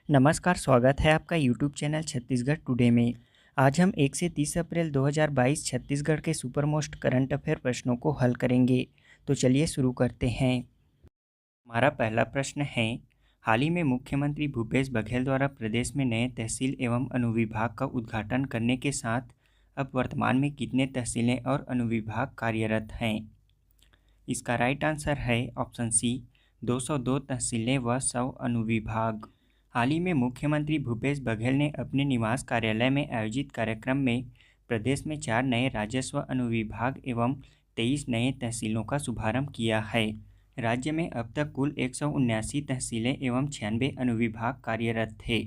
नमस्कार, स्वागत है आपका यूट्यूब चैनल छत्तीसगढ़ टुडे में। आज हम 1 से 30 अप्रैल 2022 छत्तीसगढ़ के सुपर मोस्ट करंट अफेयर प्रश्नों को हल करेंगे। तो चलिए शुरू करते हैं। हमारा पहला प्रश्न है, हाल ही में मुख्यमंत्री भूपेश बघेल द्वारा प्रदेश में नए तहसील एवं अनुविभाग का उद्घाटन करने के साथ अब वर्तमान में कितने तहसीलें और अनुविभाग कार्यरत हैं? इसका राइट आंसर है ऑप्शन सी, 202 तहसीलें व 100 अनुविभाग। हाल ही में मुख्यमंत्री भूपेश बघेल ने अपने निवास कार्यालय में आयोजित कार्यक्रम में प्रदेश में 4 नए राजस्व अनुविभाग एवं 23 नए तहसीलों का शुभारंभ किया है। राज्य में अब तक कुल 179 तहसीलें एवं 96 अनुविभाग कार्यरत थे।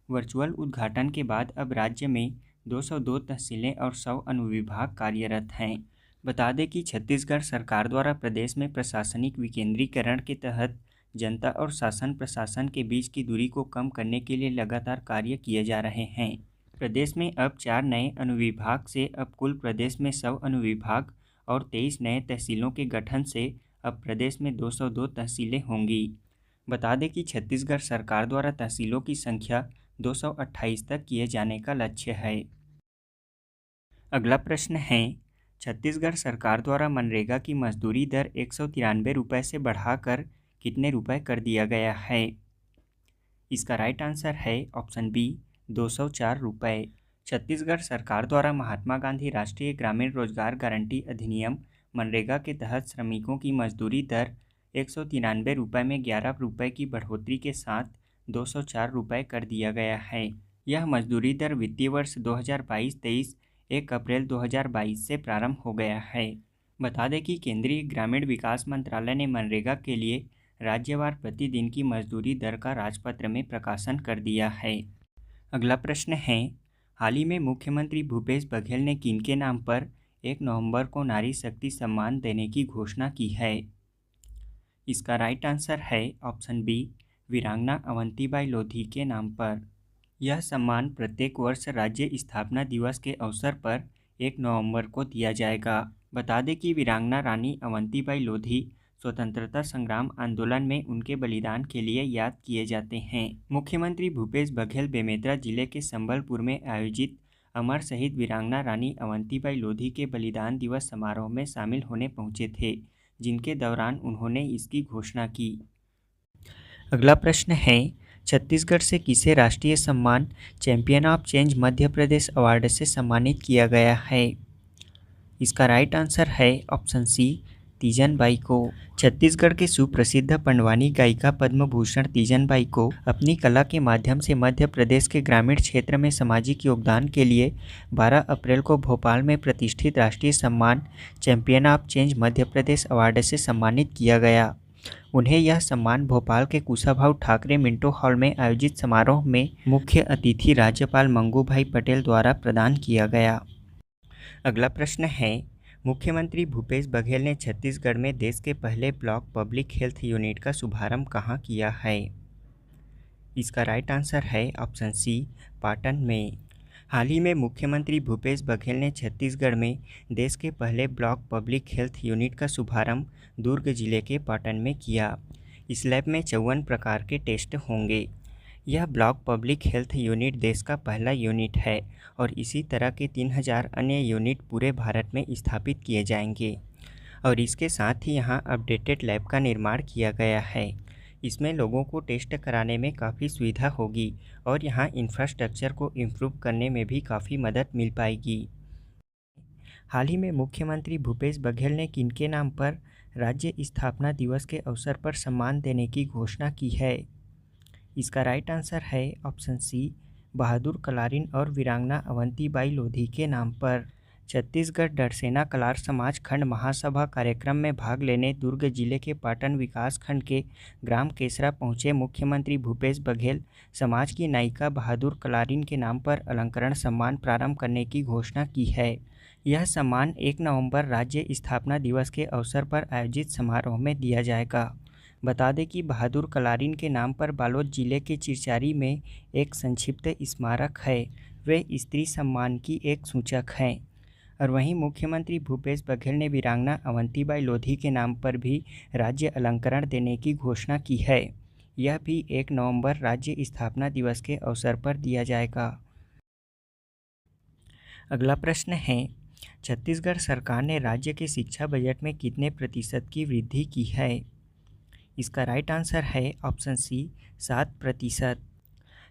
वर्चुअल उद्घाटन के बाद अब राज्य में 202 तहसीलें और 100 अनुविभाग कार्यरत हैं। बता दें कि छत्तीसगढ़ सरकार द्वारा प्रदेश में प्रशासनिक विकेंद्रीकरण के तहत जनता और शासन प्रशासन के बीच की दूरी को कम करने के लिए लगातार कार्य किए जा रहे हैं। प्रदेश में अब 4 नए अनुविभाग से अब कुल प्रदेश में 100 अनुविभाग और 23 नए तहसीलों के गठन से अब प्रदेश में 202 तहसीलें होंगी। बता दें कि छत्तीसगढ़ सरकार द्वारा तहसीलों की संख्या 228 तक किए जाने का लक्ष्य है। अगला प्रश्न है, छत्तीसगढ़ सरकार द्वारा मनरेगा की मजदूरी दर 193 रुपये से बढ़ाकर कितने रुपए कर दिया गया है? इसका राइट आंसर है ऑप्शन बी, 204 रुपये। छत्तीसगढ़ सरकार द्वारा महात्मा गांधी राष्ट्रीय ग्रामीण रोजगार गारंटी अधिनियम मनरेगा के तहत श्रमिकों की मजदूरी दर 193 रुपये में 11 रुपये की बढ़ोतरी के साथ 204 रुपये कर दिया गया है। यह मजदूरी दर वित्तीय वर्ष 2022-23 1 अप्रैल 2022 से प्रारंभ हो गया है। बता दें कि केंद्रीय ग्रामीण विकास मंत्रालय ने मनरेगा के लिए राज्यवार प्रतिदिन की मजदूरी दर का राजपत्र में प्रकाशन कर दिया है। अगला प्रश्न है, हाल ही में मुख्यमंत्री भूपेश बघेल ने किनके नाम पर 1 नवंबर को नारी शक्ति सम्मान देने की घोषणा की है? इसका राइट आंसर है ऑप्शन बी, वीरांगना अवंतीबाई लोधी के नाम पर। यह सम्मान प्रत्येक वर्ष राज्य स्थापना दिवस के अवसर पर 1 नवंबर को दिया जाएगा। बता दें कि वीरांगना रानी अवंतीबाई लोधी स्वतंत्रता संग्राम आंदोलन में उनके बलिदान के लिए याद किए जाते हैं। मुख्यमंत्री भूपेश बघेल बेमेतरा जिले के संबलपुर में आयोजित अमर शहीद वीरांगना रानी अवंतीबाई लोधी के बलिदान दिवस समारोह में शामिल होने पहुंचे थे, जिनके दौरान उन्होंने इसकी घोषणा की। अगला प्रश्न है, छत्तीसगढ़ से किसे राष्ट्रीय सम्मान champion of change Madhya Pradesh award से सम्मानित किया गया है? इसका राइट आंसर है ऑप्शन सी, तीजन बाई को। छत्तीसगढ़ के सुप्रसिद्ध पंडवानी गायिका पद्म भूषण तीजन बाई को अपनी कला के माध्यम से मध्य प्रदेश के ग्रामीण क्षेत्र में सामाजिक योगदान के लिए 12 अप्रैल को भोपाल में प्रतिष्ठित राष्ट्रीय सम्मान champion of change Madhya Pradesh award से सम्मानित किया गया। उन्हें यह सम्मान भोपाल के कुशाभाऊ ठाकरे मिंटो हॉल में आयोजित समारोह में मुख्य अतिथि राज्यपाल मंगूभाई पटेल द्वारा प्रदान किया गया। अगला प्रश्न है, मुख्यमंत्री भूपेश बघेल ने छत्तीसगढ़ में देश के पहले ब्लॉक पब्लिक हेल्थ यूनिट का शुभारंभ कहाँ किया है? इसका राइट आंसर है ऑप्शन सी, पाटन में। हाल ही में मुख्यमंत्री भूपेश बघेल ने छत्तीसगढ़ में देश के पहले ब्लॉक पब्लिक हेल्थ यूनिट का शुभारंभ दुर्ग जिले के पाटन में किया। इस लैब में 54 प्रकार के टेस्ट होंगे। यह ब्लॉक पब्लिक हेल्थ यूनिट देश का पहला यूनिट है और इसी तरह के 3000 अन्य यूनिट पूरे भारत में स्थापित किए जाएंगे और इसके साथ ही यहाँ अपडेटेड लैब का निर्माण किया गया है। इसमें लोगों को टेस्ट कराने में काफ़ी सुविधा होगी और यहाँ इंफ्रास्ट्रक्चर को इम्प्रूव करने में भी काफ़ी मदद मिल पाएगी। हाल ही में मुख्यमंत्री भूपेश बघेल ने किनके नाम पर राज्य स्थापना दिवस के अवसर पर सम्मान देने की घोषणा की है? इसका राइट आंसर है ऑप्शन सी, बहादुर कलारिन और वीरांगना अवंतीबाई लोधी के नाम पर। छत्तीसगढ़ डरसेना कलार समाज खंड महासभा कार्यक्रम में भाग लेने दुर्ग जिले के पाटन विकास खंड के ग्राम केसरा पहुंचे मुख्यमंत्री भूपेश बघेल समाज की नायिका बहादुर कलारिन के नाम पर अलंकरण सम्मान प्रारंभ करने की घोषणा की है। यह सम्मान 1 नवंबर राज्य स्थापना दिवस के अवसर पर आयोजित समारोह में दिया जाएगा। बता दें कि बहादुर कलारिन के नाम पर बालोद जिले के चिरचारी में एक संक्षिप्त स्मारक है। वे स्त्री सम्मान की एक सूचक हैं। और वहीं मुख्यमंत्री भूपेश बघेल ने वीरांगना अवंतीबाई लोधी के नाम पर भी राज्य अलंकरण देने की घोषणा की है। यह भी 1 नवंबर राज्य स्थापना दिवस के अवसर पर दिया जाएगा। अगला प्रश्न है, छत्तीसगढ़ सरकार ने राज्य के शिक्षा बजट में कितने प्रतिशत की वृद्धि की है? इसका राइट आंसर है ऑप्शन सी 7%।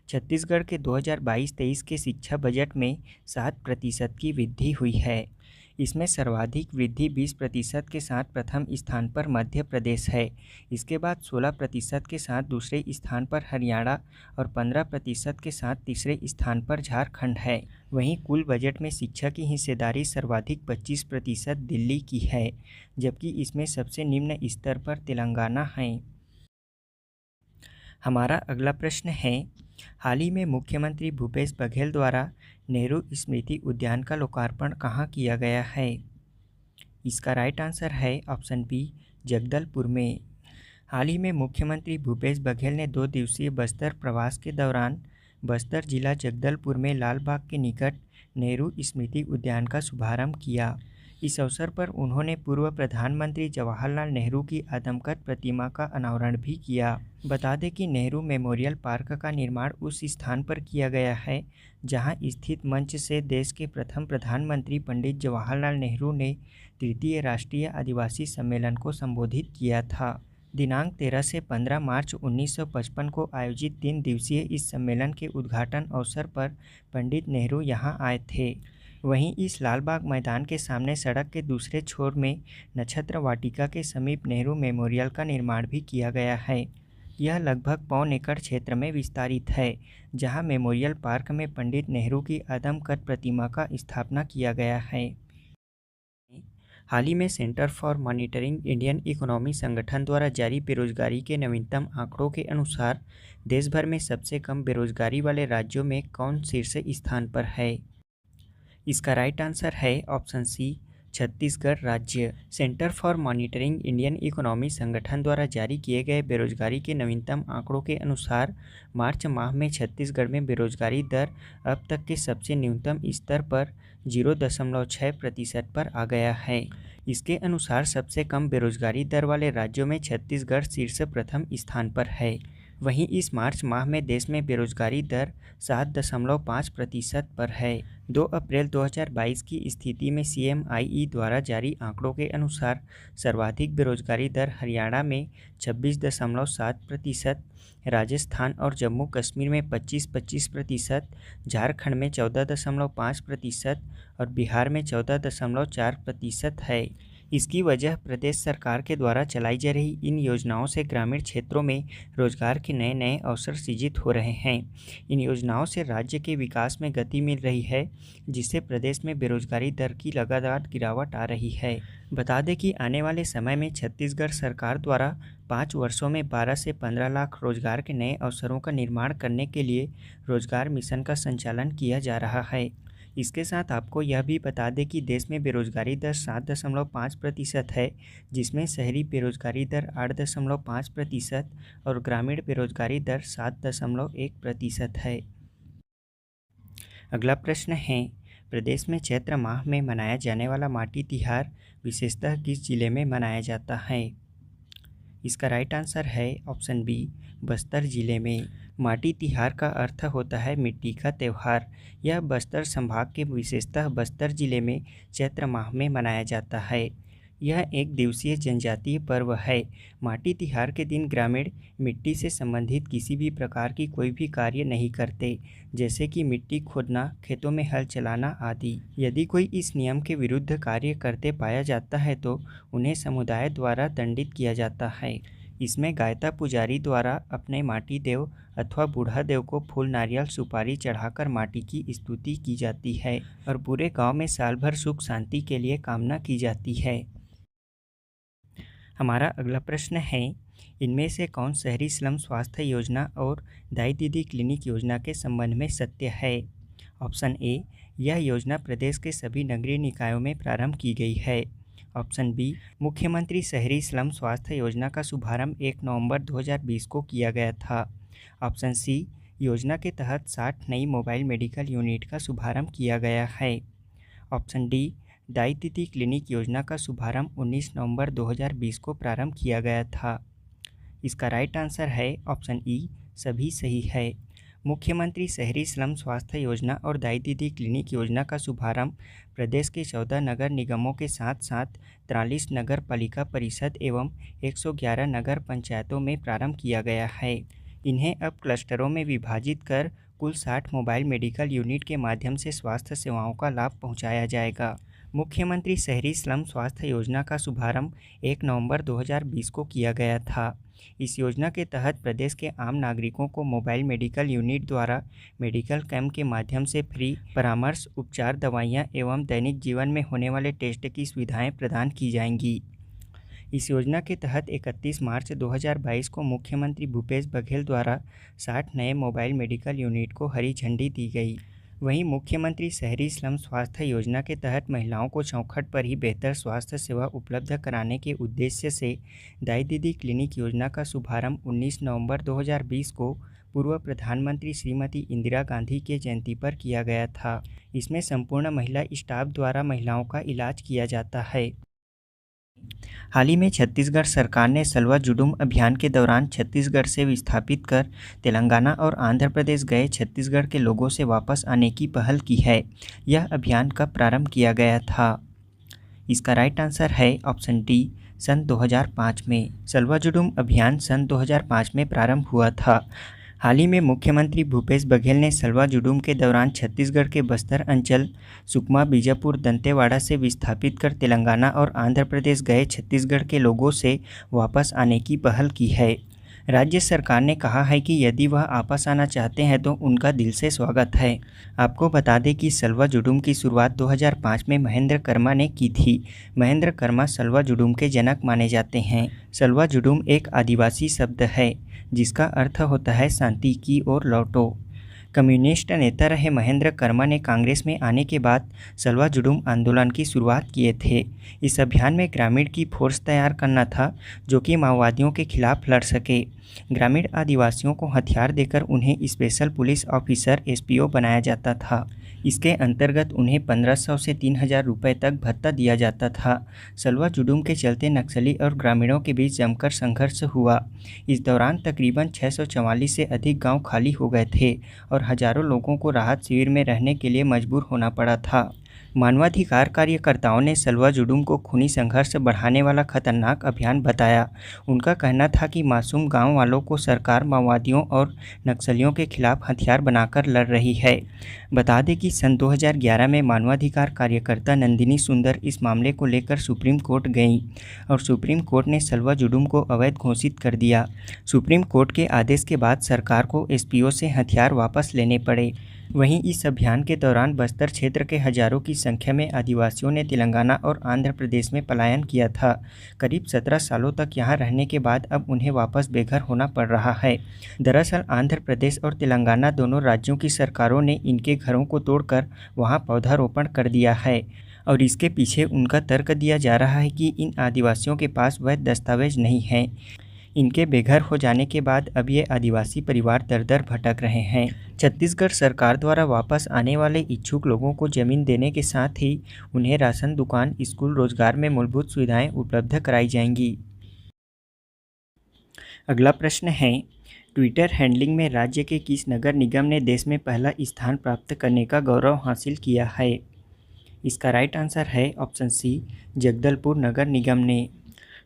छत्तीसगढ़ के 2022-23 के शिक्षा बजट में 7% की वृद्धि हुई है। इसमें सर्वाधिक वृद्धि 20% के साथ प्रथम स्थान पर मध्य प्रदेश है। इसके बाद 16% के साथ दूसरे स्थान पर हरियाणा और 15% के साथ तीसरे स्थान पर झारखंड है। वहीं कुल बजट में शिक्षा की हिस्सेदारी सर्वाधिक 25% दिल्ली की है, जबकि इसमें सबसे निम्न स्तर पर तेलंगाना है। हमारा अगला प्रश्न है, हाल ही में मुख्यमंत्री भूपेश बघेल द्वारा नेहरू स्मृति उद्यान का लोकार्पण कहाँ किया गया है? इसका राइट आंसर है ऑप्शन बी जगदलपुर में। हाल ही में मुख्यमंत्री भूपेश बघेल ने 2 दिवसीय बस्तर प्रवास के दौरान बस्तर जिला जगदलपुर में लाल बाग के निकट नेहरू स्मृति उद्यान का शुभारंभ किया। इस अवसर पर उन्होंने पूर्व प्रधानमंत्री जवाहरलाल नेहरू की आदमकद प्रतिमा का अनावरण भी किया। बता दें कि नेहरू मेमोरियल पार्क का निर्माण उस स्थान पर किया गया है जहां स्थित मंच से देश के प्रथम प्रधानमंत्री पंडित जवाहरलाल नेहरू ने तृतीय राष्ट्रीय आदिवासी सम्मेलन को संबोधित किया था। दिनांक 13 से 15 मार्च 1955 को आयोजित 3 दिवसीय इस सम्मेलन के उद्घाटन अवसर पर पंडित नेहरू यहां आए थे। वहीं इस लाल बाग मैदान के सामने सड़क के दूसरे छोर में नक्षत्र वाटिका के समीप नेहरू मेमोरियल का निर्माण भी किया गया है। यह लगभग 1.25 एकड़ क्षेत्र में विस्तारित है, जहां मेमोरियल पार्क में पंडित नेहरू की आदमकद प्रतिमा का स्थापना किया गया है। हाल ही में centre for monitoring Indian economy संगठन द्वारा जारी बेरोजगारी के नवीनतम आंकड़ों के अनुसार देश भर में सबसे कम बेरोजगारी वाले राज्यों में कौन शीर्ष स्थान पर है? इसका राइट आंसर है ऑप्शन सी छत्तीसगढ़ राज्य। Centre for monitoring Indian economy संगठन द्वारा जारी किए गए बेरोजगारी के नवीनतम आंकड़ों के अनुसार मार्च माह में छत्तीसगढ़ में बेरोजगारी दर अब तक के सबसे न्यूनतम स्तर पर 0.6% पर आ गया है। इसके अनुसार सबसे कम बेरोजगारी दर वाले राज्यों में छत्तीसगढ़ शीर्ष प्रथम स्थान पर है। वहीं इस मार्च माह में देश में बेरोजगारी दर 7.5% पर है। 2 अप्रैल 2022 की स्थिति में CMIE द्वारा जारी आंकड़ों के अनुसार सर्वाधिक बेरोजगारी दर हरियाणा में 26.7%, राजस्थान और जम्मू कश्मीर में 25% झारखंड में 14.5% और बिहार में 14.4% है। इसकी वजह प्रदेश सरकार के द्वारा चलाई जा रही इन योजनाओं से ग्रामीण क्षेत्रों में रोजगार के नए नए अवसर सृजित हो रहे हैं। इन योजनाओं से राज्य के विकास में गति मिल रही है, जिससे प्रदेश में बेरोजगारी दर की लगातार गिरावट आ रही है। बता दें कि आने वाले समय में छत्तीसगढ़ सरकार द्वारा 5 वर्षों में 12 से 15 लाख रोजगार के नए अवसरों का निर्माण करने के लिए रोजगार मिशन का संचालन किया जा रहा है। इसके साथ आपको यह भी बता दें कि देश में बेरोजगारी दर 7.5% है, जिसमें शहरी बेरोजगारी दर 8.5% और ग्रामीण बेरोजगारी दर 7.1% है। अगला प्रश्न है, प्रदेश में चैत्र माह में मनाया जाने वाला माटी तिहार विशेषतः किस जिले में मनाया जाता है? इसका राइट आंसर है ऑप्शन बी बस्तर जिले में। माटी तिहार का अर्थ होता है मिट्टी का त्यौहार। यह बस्तर संभाग के विशेषतः बस्तर जिले में चैत्र माह में मनाया जाता है। यह एक दिवसीय जनजातीय पर्व है। माटी तिहार के दिन ग्रामीण मिट्टी से संबंधित किसी भी प्रकार की कोई भी कार्य नहीं करते, जैसे कि मिट्टी खोदना, खेतों में हल चलाना आदि। यदि कोई इस नियम के विरुद्ध कार्य करते पाया जाता है तो उन्हें समुदाय द्वारा दंडित किया जाता है। इसमें गायता पुजारी द्वारा अपने माटी देव अथवा बूढ़ा देव को फूल, नारियल, सुपारी चढ़ाकर माटी की स्तुति की जाती है और पूरे गांव में साल भर सुख शांति के लिए कामना की जाती है। हमारा अगला प्रश्न है, इनमें से कौन शहरी स्लम स्वास्थ्य योजना और दाई दीदी क्लिनिक योजना के संबंध में सत्य है? ऑप्शन ए, यह योजना प्रदेश के सभी नगरीय निकायों में प्रारंभ की गई है। ऑप्शन बी, मुख्यमंत्री शहरी स्लम स्वास्थ्य योजना का शुभारंभ 1 नवंबर 2020 को किया गया था। ऑप्शन सी, योजना के तहत 60 नई मोबाइल मेडिकल यूनिट का शुभारंभ किया गया है। ऑप्शन डी, दाई दीदी क्लिनिक योजना का शुभारंभ 19 नवंबर 2020 को प्रारंभ किया गया था। इसका राइट आंसर है ऑप्शन ई, सभी सही है। मुख्यमंत्री शहरी स्लम स्वास्थ्य योजना और दाई दीदी क्लिनिक योजना का शुभारंभ प्रदेश के 14 नगर निगमों के साथ साथ 43 नगर पालिका परिषद एवं 111 नगर पंचायतों में प्रारंभ किया गया है। इन्हें अब क्लस्टरों में विभाजित कर कुल 60 मोबाइल मेडिकल यूनिट के माध्यम से स्वास्थ्य सेवाओं का लाभ पहुंचाया जाएगा। मुख्यमंत्री शहरी स्लम स्वास्थ्य योजना का शुभारंभ 1 नवंबर 2020 को किया गया था। इस योजना के तहत प्रदेश के आम नागरिकों को मोबाइल मेडिकल यूनिट द्वारा मेडिकल कैंप के माध्यम से फ्री परामर्श, उपचार, दवाइयाँ एवं दैनिक जीवन में होने वाले टेस्ट की सुविधाएं प्रदान की जाएंगी। इस योजना के तहत 31 मार्च 2022 को मुख्यमंत्री भूपेश बघेल द्वारा 60 नए मोबाइल मेडिकल यूनिट को हरी झंडी दी गई। वहीं मुख्यमंत्री शहरी स्लम स्वास्थ्य योजना के तहत महिलाओं को चौखट पर ही बेहतर स्वास्थ्य सेवा उपलब्ध कराने के उद्देश्य से दाई दीदी क्लिनिक योजना का शुभारंभ 19 नवंबर 2020 को पूर्व प्रधानमंत्री श्रीमती इंदिरा गांधी के जयंती पर किया गया था। इसमें संपूर्ण महिला स्टाफ द्वारा महिलाओं का इलाज किया जाता है। हाल ही में छत्तीसगढ़ सरकार ने सलवा जुडूम अभियान के दौरान छत्तीसगढ़ से विस्थापित कर तेलंगाना और आंध्र प्रदेश गए छत्तीसगढ़ के लोगों से वापस आने की पहल की है। यह अभियान कब प्रारंभ किया गया था? इसका राइट आंसर है ऑप्शन डी, सन 2005 में। सलवा जुडूम अभियान सन 2005 में प्रारंभ हुआ था। हाल ही में मुख्यमंत्री भूपेश बघेल ने सलवा जुडूम के दौरान छत्तीसगढ़ के बस्तर अंचल, सुकमा, बीजापुर, दंतेवाड़ा से विस्थापित कर तेलंगाना और आंध्र प्रदेश गए छत्तीसगढ़ के लोगों से वापस आने की पहल की है। राज्य सरकार ने कहा है कि यदि वह वापस आना चाहते हैं तो उनका दिल से स्वागत है। आपको बता दें कि सलवा जुडूम की शुरुआत 2005 में महेंद्र कर्मा ने की थी। महेंद्र कर्मा सलवा जुडूम के जनक माने जाते हैं। सलवा जुडूम एक आदिवासी शब्द है जिसका अर्थ होता है शांति की ओर लौटो। कम्युनिस्ट नेता रहे महेंद्र कर्मा ने कांग्रेस में आने के बाद सलवा जुडूम आंदोलन की शुरुआत किए थे। इस अभियान में ग्रामीण की फोर्स तैयार करना था जो कि माओवादियों के खिलाफ लड़ सके। ग्रामीण आदिवासियों को हथियार देकर उन्हें स्पेशल पुलिस ऑफिसर एसपीओ बनाया जाता था। इसके अंतर्गत उन्हें 1500 से 3000 रुपये तक भत्ता दिया जाता था। सलवा जुडूम के चलते नक्सली और ग्रामीणों के बीच जमकर संघर्ष हुआ। इस दौरान तकरीबन 644 से अधिक गांव खाली हो गए थे और हजारों लोगों को राहत शिविर में रहने के लिए मजबूर होना पड़ा था। मानवाधिकार कार्यकर्ताओं ने सलवा जुडूम को खूनी संघर्ष बढ़ाने वाला खतरनाक अभियान बताया। उनका कहना था कि मासूम गांव वालों को सरकार माओवादियों और नक्सलियों के खिलाफ हथियार बनाकर लड़ रही है। बता दें कि सन 2011 में मानवाधिकार कार्यकर्ता नंदिनी सुंदर इस मामले को लेकर सुप्रीम कोर्ट गईं और सुप्रीम कोर्ट ने सलवा जुडूम को अवैध घोषित कर दिया। सुप्रीम कोर्ट के आदेश के बाद सरकार को एसपीओ से हथियार वापस लेने पड़े। वहीं इस अभियान के दौरान बस्तर क्षेत्र के हजारों की संख्या में आदिवासियों ने तेलंगाना और आंध्र प्रदेश में पलायन किया था। करीब 17 सालों तक यहां रहने के बाद अब उन्हें वापस बेघर होना पड़ रहा है। दरअसल आंध्र प्रदेश और तेलंगाना दोनों राज्यों की सरकारों ने इनके घरों को तोड़कर वहां पौधारोपण कर दिया है और इसके पीछे उनका तर्क दिया जा रहा है कि इन आदिवासियों के पास वैध दस्तावेज नहीं हैं। इनके बेघर हो जाने के बाद अब ये आदिवासी परिवार दर दर भटक रहे हैं। छत्तीसगढ़ सरकार द्वारा वापस आने वाले इच्छुक लोगों को जमीन देने के साथ ही उन्हें राशन दुकान, स्कूल, रोजगार में मूलभूत सुविधाएं उपलब्ध कराई जाएंगी। अगला प्रश्न है, ट्विटर हैंडलिंग में राज्य के किस नगर निगम ने देश में पहला स्थान प्राप्त करने का गौरव हासिल किया है? इसका राइट आंसर है ऑप्शन सी, जगदलपुर नगर निगम ने।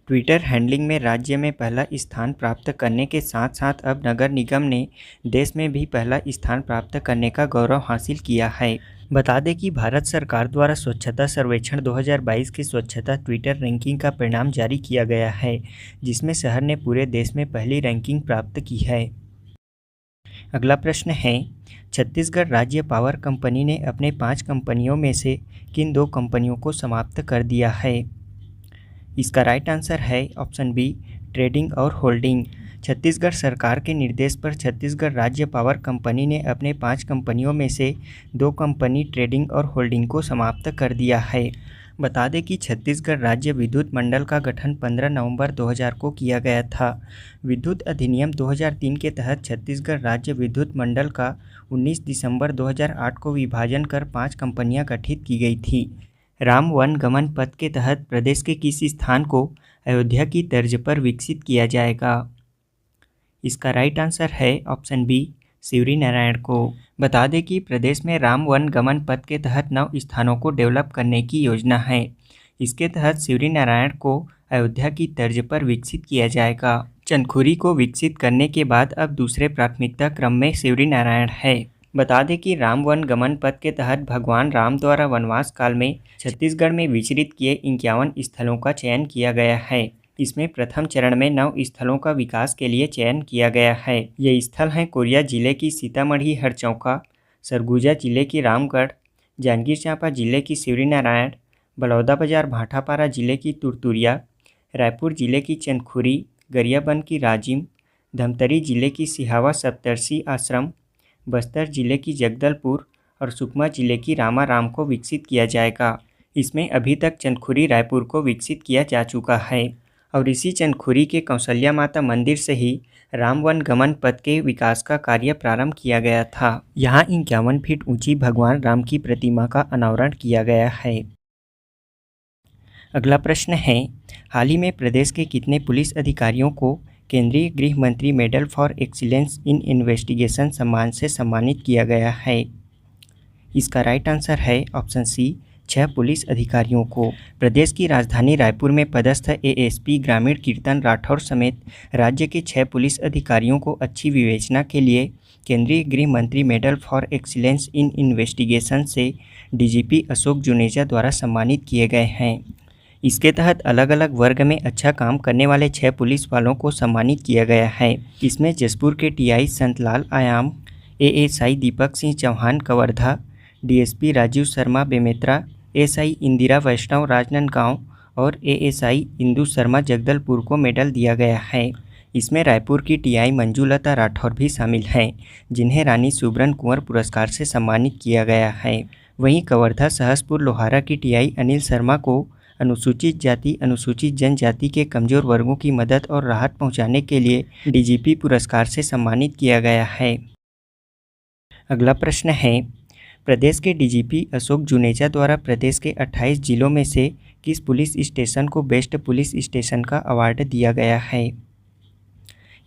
ट्विटर हैंडलिंग में राज्य में पहला स्थान प्राप्त करने के साथ साथ अब नगर निगम ने देश में भी पहला स्थान प्राप्त करने का गौरव हासिल किया है। बता दें कि भारत सरकार द्वारा स्वच्छता सर्वेक्षण 2022 की स्वच्छता ट्विटर रैंकिंग का परिणाम जारी किया गया है, जिसमें शहर ने पूरे देश में पहली रैंकिंग प्राप्त की है। अगला प्रश्न है, छत्तीसगढ़ राज्य पावर कंपनी ने अपने 5 कंपनियों में से किन 2 कंपनियों को समाप्त कर दिया है? इसका राइट आंसर है ऑप्शन बी, ट्रेडिंग और होल्डिंग। छत्तीसगढ़ सरकार के निर्देश पर छत्तीसगढ़ राज्य पावर कंपनी ने अपने 5 कंपनियों में से 2 कंपनी ट्रेडिंग और होल्डिंग को समाप्त कर दिया है। बता दें कि छत्तीसगढ़ राज्य विद्युत मंडल का गठन 15 नवंबर 2000 को किया गया था। विद्युत अधिनियम 2003 के तहत छत्तीसगढ़ राज्य विद्युत मंडल का 19 दिसंबर 2008 को विभाजन कर 5 कंपनियां गठित की गई थी। राम वन गमन पथ के तहत प्रदेश के किस स्थान को अयोध्या की तर्ज पर विकसित किया जाएगा? इसका राइट आंसर है ऑप्शन बी, सिवरी नारायण को। बता दें कि प्रदेश में राम वन गमन पथ के तहत 9 स्थानों को डेवलप करने की योजना है। इसके तहत सिवरी नारायण को अयोध्या की तर्ज पर विकसित किया जाएगा। चंदखुरी को विकसित करने के बाद अब दूसरे प्राथमिकता क्रम में सिवरी नारायण है। बता दें कि राम वन गमन पथ के तहत भगवान राम द्वारा वनवास काल में छत्तीसगढ़ में विचरित किए 51 स्थलों का चयन किया गया है। इसमें प्रथम चरण में 9 स्थलों का विकास के लिए चयन किया गया है। ये स्थल हैं कोरिया जिले की सीतामढ़ी हरचौका, सरगुजा जिले की रामगढ़, जांजगीर चांपा जिले की सिवरी नारायण, बलौदाबाजार भाटापारा जिले की तुरतुरिया, रायपुर जिले की चंदखुरी, गरियाबंद की राजिम, धमतरी जिले की सिहावा सप्तर्षि आश्रम, बस्तर जिले की जगदलपुर और सुकमा जिले की रामाराम को विकसित किया जाएगा। इसमें अभी तक चंदखुरी रायपुर को विकसित किया जा चुका है और इसी चंदखुरी के कौशल्या माता मंदिर से ही राम वन गमन पथ के विकास का कार्य प्रारंभ किया गया था। यहाँ 51 फीट ऊंची भगवान राम की प्रतिमा का अनावरण किया गया है। अगला प्रश्न है, हाल ही में प्रदेश के कितने पुलिस अधिकारियों को केंद्रीय गृह मंत्री medal for excellence in investigation सम्मान से सम्मानित किया गया है? इसका राइट आंसर है ऑप्शन सी, 6 पुलिस अधिकारियों को। प्रदेश की राजधानी रायपुर में पदस्थ एएसपी ग्रामीण कीर्तन राठौर समेत राज्य के 6 पुलिस अधिकारियों को अच्छी विवेचना के लिए केंद्रीय गृह मंत्री medal for excellence in investigation से डीजीपी अशोक जुनेजा द्वारा सम्मानित किए गए हैं। इसके तहत अलग अलग वर्ग में अच्छा काम करने वाले 6 पुलिस वालों को सम्मानित किया गया है। इसमें जसपुर के टीआई संतलाल आयाम, ASI Deepak Singh Chauhan Kawardha, DSP Rajiv Sharma Bemetara, SI Indira वैष्णव राजनांदगांव और एएसआई इंदु शर्मा जगदलपुर को मेडल दिया गया है। इसमें रायपुर की टीआई मंजूलता राठौर भी शामिल हैं, जिन्हें रानी सुब्रन कुंवर पुरस्कार से सम्मानित किया गया है। वहीं कवर्धा सहसपुर लोहारा की टीआई अनिल शर्मा को अनुसूचित जाति अनुसूचित जनजाति के कमजोर वर्गों की मदद और राहत पहुंचाने के लिए डीजीपी पुरस्कार से सम्मानित किया गया है। अगला प्रश्न है, प्रदेश के डीजीपी अशोक जुनेजा द्वारा प्रदेश के 28 जिलों में से किस पुलिस स्टेशन को बेस्ट पुलिस स्टेशन का अवार्ड दिया गया है?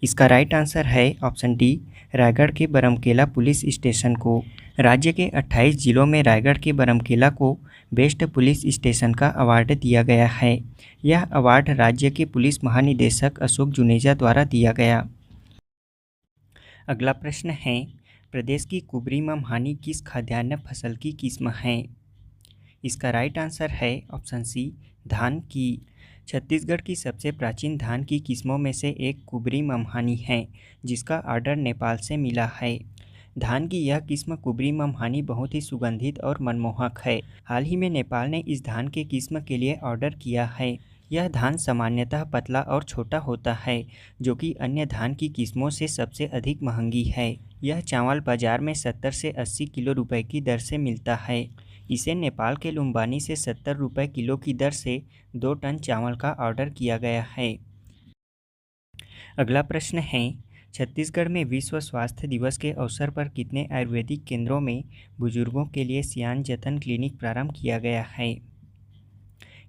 इसका राइट आंसर है ऑप्शन डी, रायगढ़ के बरमकेला पुलिस स्टेशन को। राज्य के 28 जिलों में रायगढ़ के बरमकेला को बेस्ट पुलिस स्टेशन का अवार्ड दिया गया है। यह अवार्ड राज्य के पुलिस महानिदेशक अशोक जुनेजा द्वारा दिया गया। अगला प्रश्न है, प्रदेश की कुबरी ममहानी किस खाद्यान्न फसल की किस्म है? इसका राइट आंसर है ऑप्शन सी, धान की। छत्तीसगढ़ की सबसे प्राचीन धान की किस्मों में से एक कुबरी ममहानी है, जिसका ऑर्डर नेपाल से मिला है। धान की यह किस्म कुबरी ममहानी बहुत ही सुगंधित और मनमोहक है। हाल ही में नेपाल ने इस धान के किस्म के लिए ऑर्डर किया है। यह धान सामान्यतः पतला और छोटा होता है, जो कि अन्य धान की किस्मों से सबसे अधिक महंगी है। यह चावल बाजार में 70 से 80 किलो रुपए की दर से मिलता है। इसे नेपाल के लुम्बानी से 70 रुपये किलो की दर से 2 टन चावल का ऑर्डर किया गया है। अगला प्रश्न है, छत्तीसगढ़ में विश्व स्वास्थ्य दिवस के अवसर पर कितने आयुर्वेदिक केंद्रों में बुजुर्गों के लिए सियान जतन क्लिनिक प्रारंभ किया गया है?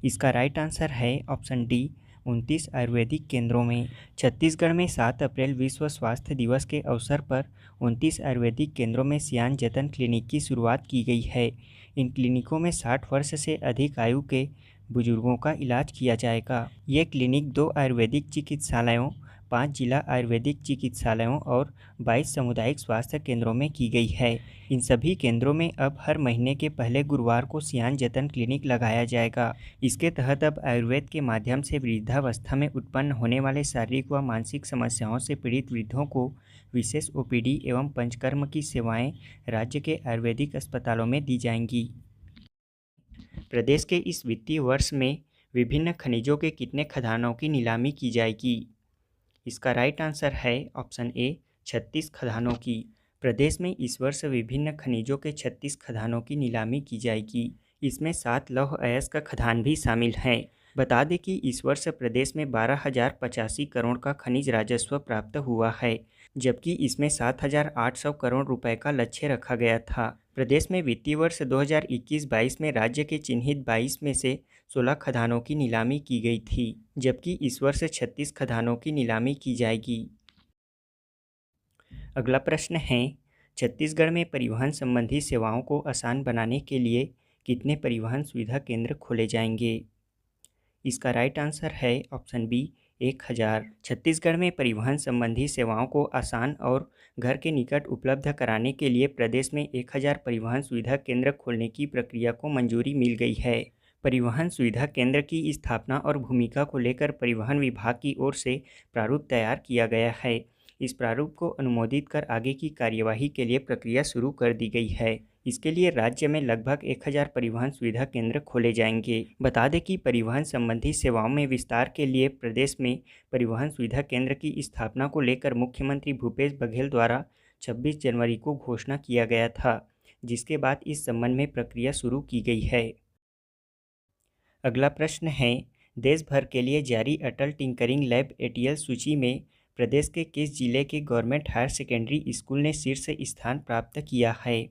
इसका राइट आंसर है ऑप्शन डी, 29 आयुर्वेदिक केंद्रों में। छत्तीसगढ़ में 7 अप्रैल विश्व स्वास्थ्य दिवस के अवसर पर 29 आयुर्वेदिक केंद्रों में सियान जतन क्लिनिक की शुरुआत की गई है। इन क्लिनिकों में 60 वर्ष से अधिक आयु के बुजुर्गों का इलाज किया जाएगा। ये क्लिनिक 2 आयुर्वेदिक चिकित्सालयों, 5 जिला आयुर्वेदिक चिकित्सालयों और 22 सामुदायिक स्वास्थ्य केंद्रों में की गई है। इन सभी केंद्रों में अब हर महीने के पहले गुरुवार को सियान जतन क्लिनिक लगाया जाएगा। इसके तहत अब आयुर्वेद के माध्यम से वृद्धावस्था में उत्पन्न होने वाले शारीरिक व मानसिक समस्याओं से पीड़ित वृद्धों को विशेष ओपीडी एवं पंचकर्म की सेवाएं राज्य के आयुर्वेदिक अस्पतालों में दी जाएंगी। प्रदेश के इस वित्तीय वर्ष में विभिन्न खनिजों के कितने खदानों की नीलामी की जाएगी? इसका राइट आंसर है ऑप्शन ए, 36 खदानों की। प्रदेश में इस वर्ष विभिन्न खनिजों के 36 खदानों की नीलामी की जाएगी। इसमें 7 लौह अयस्क खदान भी शामिल हैं। बता दें कि इस वर्ष प्रदेश में 12,085 करोड़ का खनिज राजस्व प्राप्त हुआ है, जबकि इसमें 7,800 करोड़ रुपए का लक्ष्य रखा गया था। प्रदेश में वित्तीय वर्ष 2021-22 में राज्य के चिन्हित 22 में से 16 खदानों की नीलामी की गई थी, जबकि इस वर्ष 36 खदानों की नीलामी की जाएगी। अगला प्रश्न है, छत्तीसगढ़ में परिवहन संबंधी सेवाओं को आसान बनाने के लिए कितने परिवहन सुविधा केंद्र खोले जाएंगे? इसका राइट आंसर है ऑप्शन बी, 1000। छत्तीसगढ़ में परिवहन संबंधी सेवाओं को आसान और घर के निकट उपलब्ध कराने के लिए प्रदेश में 1000 परिवहन सुविधा केंद्र खोलने की प्रक्रिया को मंजूरी मिल गई है। परिवहन सुविधा केंद्र की स्थापना और भूमिका को लेकर परिवहन विभाग की ओर से प्रारूप तैयार किया गया है। इस प्रारूप को अनुमोदित कर आगे की कार्यवाही के लिए प्रक्रिया शुरू कर दी गई है। इसके लिए राज्य में लगभग 1000 परिवहन सुविधा केंद्र खोले जाएंगे। बता दें कि परिवहन संबंधी सेवाओं में विस्तार के लिए प्रदेश में परिवहन सुविधा केंद्र की स्थापना को लेकर मुख्यमंत्री भूपेश बघेल द्वारा 26 जनवरी को घोषणा किया गया था, जिसके बाद इस संबंध में प्रक्रिया शुरू की गई है। अगला प्रश्न है, देश भर के लिए जारी अटल टिंकरिंग लैब ATL सूची में प्रदेश के किस जिले के गवर्नमेंट हायर सेकेंडरी स्कूल ने शीर्ष स्थान प्राप्त किया है?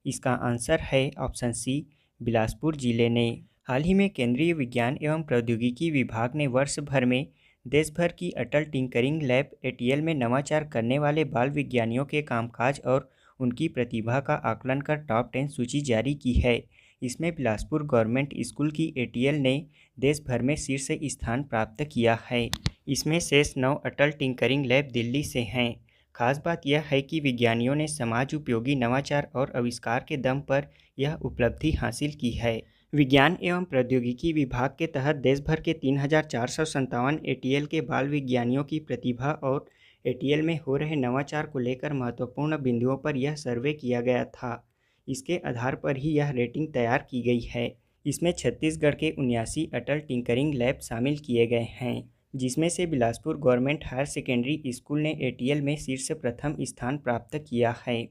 इसका आंसर है ऑप्शन सी, बिलासपुर जिले ने। हाल ही में केंद्रीय विज्ञान एवं प्रौद्योगिकी विभाग ने वर्ष भर में देश भर की अटल टिंकरिंग लैब ATL में नवाचार करने वाले बाल विज्ञानियों के कामकाज और उनकी प्रतिभा का आकलन कर टॉप 10 सूची जारी की है। इसमें बिलासपुर गवर्नमेंट स्कूल की ATL ने देश भर में शीर्ष स्थान प्राप्त किया है। इसमें शेष 9 अटल टिंकरिंग लैब दिल्ली से हैं। खास बात यह है कि विज्ञानियों ने समाज उपयोगी नवाचार और आविष्कार के दम पर यह उपलब्धि हासिल की है। विज्ञान एवं प्रौद्योगिकी विभाग के तहत देश भर के 3457 ATL के बाल विज्ञानियों की प्रतिभा और ATL में हो रहे नवाचार को लेकर महत्वपूर्ण बिंदुओं पर यह सर्वे किया गया था। इसके आधार पर ही यह रेटिंग तैयार की गई है। इसमें छत्तीसगढ़ के 79 अटल टिंकरिंग लैब शामिल किए गए हैं, जिसमें से Bilaspur government higher secondary school ने ATL में शीर्ष प्रथम स्थान प्राप्त किया है।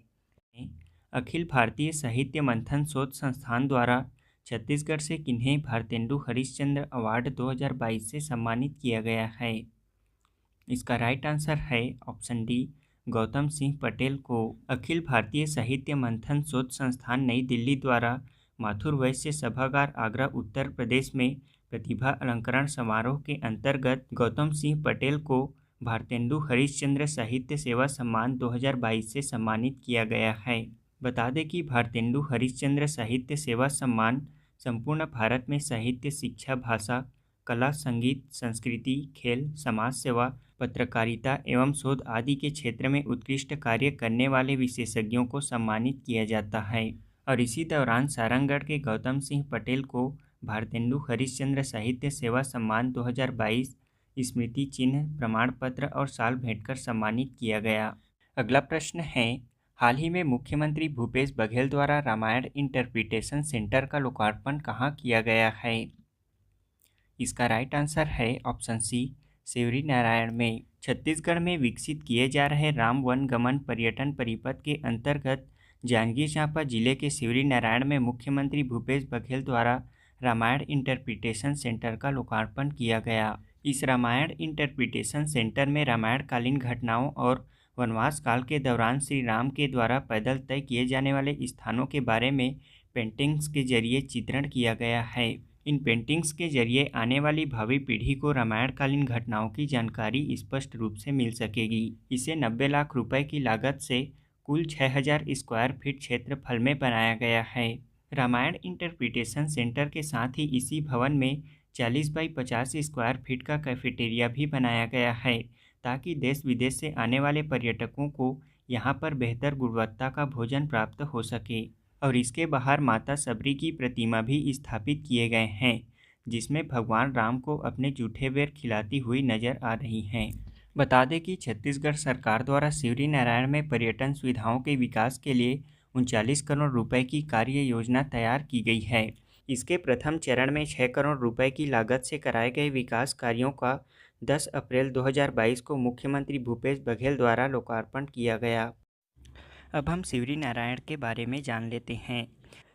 अखिल भारतीय साहित्य मंथन शोध संस्थान द्वारा छत्तीसगढ़ से किन्हें भारतेंदु हरिश्चंद्र अवार्ड 2022 से सम्मानित किया गया है? इसका राइट आंसर है ऑप्शन डी, गौतम सिंह पटेल को। अखिल भारतीय साहित्य मंथन शोध संस्थान नई दिल्ली द्वारा माथुर वैश्य सभागार आगरा उत्तर प्रदेश में प्रतिभा अलंकरण समारोह के अंतर्गत गौतम सिंह पटेल को भारतेंदु हरिश्चंद्र साहित्य सेवा सम्मान 2022 से सम्मानित किया गया है। बता दें कि भारतेंदु हरिश्चंद्र साहित्य सेवा सम्मान संपूर्ण भारत में साहित्य, शिक्षा, भाषा, कला, संगीत, संस्कृति, खेल, समाज सेवा, पत्रकारिता एवं शोध आदि के क्षेत्र में उत्कृष्ट कार्य करने वाले विशेषज्ञों को सम्मानित किया जाता है। और इसी दौरान सारंगढ़ के गौतम सिंह पटेल को भारतेंदु हरिश्चंद्र साहित्य सेवा सम्मान 2022 स्मृति चिन्ह, प्रमाण पत्र और शाल भेंटकर सम्मानित किया गया। अगला प्रश्न है, हाल ही में मुख्यमंत्री भूपेश बघेल द्वारा रामायण इंटरप्रिटेशन सेंटर का लोकार्पण कहाँ किया गया है? इसका राइट आंसर है ऑप्शन सी, सिवरी नारायण में। छत्तीसगढ़ में विकसित किए जा रहे राम वनगमन पर्यटन परिपथ के अंतर्गत जांजगीर चांपा जिले के सिवरी नारायण में मुख्यमंत्री भूपेश बघेल द्वारा रामायण इंटरप्रिटेशन सेंटर का लोकार्पण किया गया। इस रामायण इंटरप्रिटेशन सेंटर में रामायण कालीन घटनाओं और वनवास काल के दौरान श्री राम के द्वारा पैदल तय किए जाने वाले स्थानों के बारे में पेंटिंग्स के जरिए चित्रण किया गया है। इन पेंटिंग्स के जरिए आने वाली भावी पीढ़ी को रामायणकालीन घटनाओं की जानकारी स्पष्ट रूप से मिल सकेगी। इसे 90 लाख रुपए की लागत से कुल 6000 स्क्वायर फीट क्षेत्रफल में बनाया गया है। रामायण इंटरप्रिटेशन सेंटर के साथ ही इसी भवन में 40 बाई 50 स्क्वायर फीट का कैफेटेरिया भी बनाया गया है, ताकि देश विदेश से आने वाले पर्यटकों को यहाँ पर बेहतर गुणवत्ता का भोजन प्राप्त हो सके। और इसके बाहर माता सबरी की प्रतिमा भी स्थापित किए गए हैं, जिसमें भगवान राम को अपने जूठे बेर खिलाती हुई नजर आ रही हैं। बता दें कि छत्तीसगढ़ सरकार द्वारा सिवरी नारायण में पर्यटन सुविधाओं के विकास के लिए 39 करोड़ रुपए की कार्य योजना तैयार की गई है। इसके प्रथम चरण में 6 करोड़ रुपए की लागत से कराए गए विकास कार्यों का 10 अप्रैल 2022 को मुख्यमंत्री भूपेश बघेल द्वारा लोकार्पण किया गया। अब हम सिवरी नारायण के बारे में जान लेते हैं।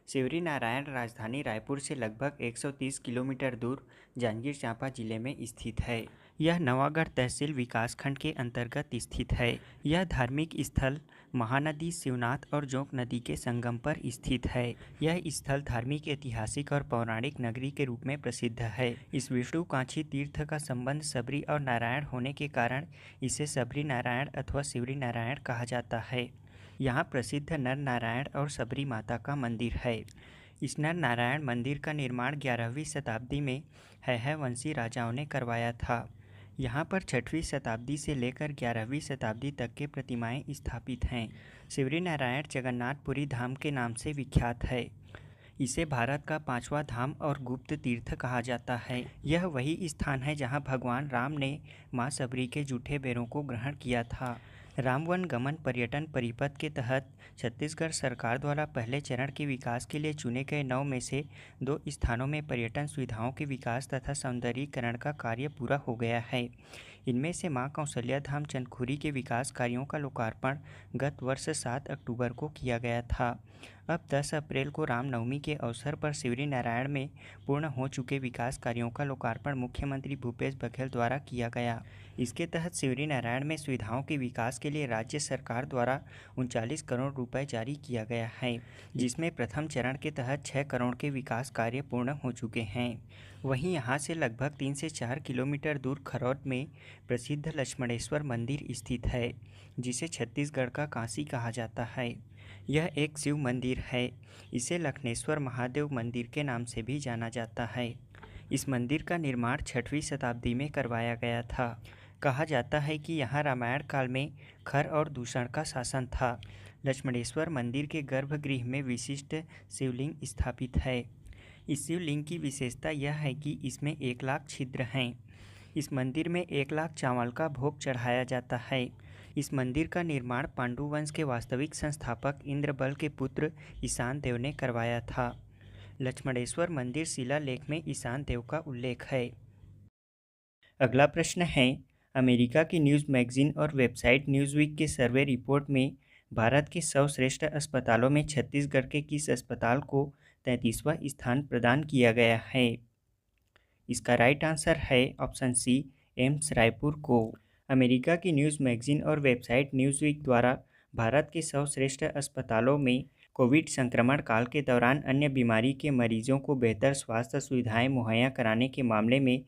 सिवरी नारायण राजधानी रायपुर से लगभग 130 किलोमीटर दूर जांजगीर चांपा जिले में स्थित है। यह नवागढ़ तहसील विकासखंड के अंतर्गत स्थित है। यह धार्मिक स्थल महानदी शिवनाथ और जोंक नदी के संगम पर स्थित है। यह स्थल धार्मिक, ऐतिहासिक और पौराणिक नगरी के रूप में प्रसिद्ध है। इस विष्णु कांची तीर्थ का संबंध सबरी और नारायण होने के कारण इसे सबरी नारायण अथवा शिवरी नारायण कहा जाता है। यहाँ प्रसिद्ध नर नारायण और सबरी माता का मंदिर है। इस नर नारायण मंदिर का निर्माण 11वीं शताब्दी में हैहय वंशी राजाओं ने करवाया था। यहाँ पर 6वीं शताब्दी से लेकर 11वीं शताब्दी तक के प्रतिमाएं स्थापित हैं। शिवरी नारायण जगन्नाथपुरी धाम के नाम से विख्यात है। इसे भारत का 5वां धाम और गुप्त तीर्थ कहा जाता है। यह वही स्थान है जहाँ भगवान राम ने माँ सबरी के जूठे बेरों को ग्रहण किया था। रामवन गमन पर्यटन परिपथ के तहत छत्तीसगढ़ सरकार द्वारा पहले चरण के विकास के लिए चुने गए 9 में से 2 स्थानों में पर्यटन सुविधाओं के विकास तथा सौंदर्यीकरण का कार्य पूरा हो गया है। इनमें से मां कौशल्या धाम चंदखुरी के विकास कार्यों का लोकार्पण गत वर्ष 7 अक्टूबर को किया गया था। अब 10 अप्रैल को रामनवमी के अवसर पर शिवरी नारायण में पूर्ण हो चुके विकास कार्यों का लोकार्पण मुख्यमंत्री भूपेश बघेल द्वारा किया गया। इसके तहत शिवरी नारायण में सुविधाओं के विकास के लिए राज्य सरकार द्वारा 39 करोड़ रुपए जारी किया गया है, जिसमें प्रथम चरण के तहत 6 करोड़ के विकास कार्य पूर्ण हो चुके हैं। वहीं यहां से लगभग 3 से 4 किलोमीटर दूर खरौद में प्रसिद्ध लक्ष्मणेश्वर मंदिर स्थित है, जिसे छत्तीसगढ़ का काशी कहा जाता है। यह एक शिव मंदिर है। इसे लक्ष्मणेश्वर महादेव मंदिर के नाम से भी जाना जाता है। इस मंदिर का निर्माण 6वीं शताब्दी में करवाया गया था। कहा जाता है कि यहाँ रामायण काल में खर और दूषण का शासन था। लक्ष्मणेश्वर मंदिर के गर्भगृह में विशिष्ट शिवलिंग स्थापित है। इस शिवलिंग की विशेषता यह है कि इसमें 1 लाख छिद्र हैं। इस मंदिर में 1 लाख चावल का भोग चढ़ाया जाता है। इस मंदिर का निर्माण पांडु वंश के वास्तविक संस्थापक इंद्रबल के पुत्र ईशान देव ने करवाया था। लक्ष्मणेश्वर मंदिर शिलालेख में ईशान देव का उल्लेख है। अगला प्रश्न है, अमेरिका की न्यूज़ मैगजीन और वेबसाइट न्यूज़वीक के सर्वे रिपोर्ट में भारत के 100 श्रेष्ठ अस्पतालों में छत्तीसगढ़ के किस अस्पताल को 33वां स्थान प्रदान किया गया है? इसका राइट आंसर है ऑप्शन सी, एम्स रायपुर को। अमेरिका की न्यूज़ मैगजीन और वेबसाइट न्यूज़वीक द्वारा भारत के 100 श्रेष्ठ अस्पतालों में कोविड संक्रमण काल के दौरान अन्य बीमारी के मरीजों को बेहतर स्वास्थ्य सुविधाएं मुहैया कराने के मामले में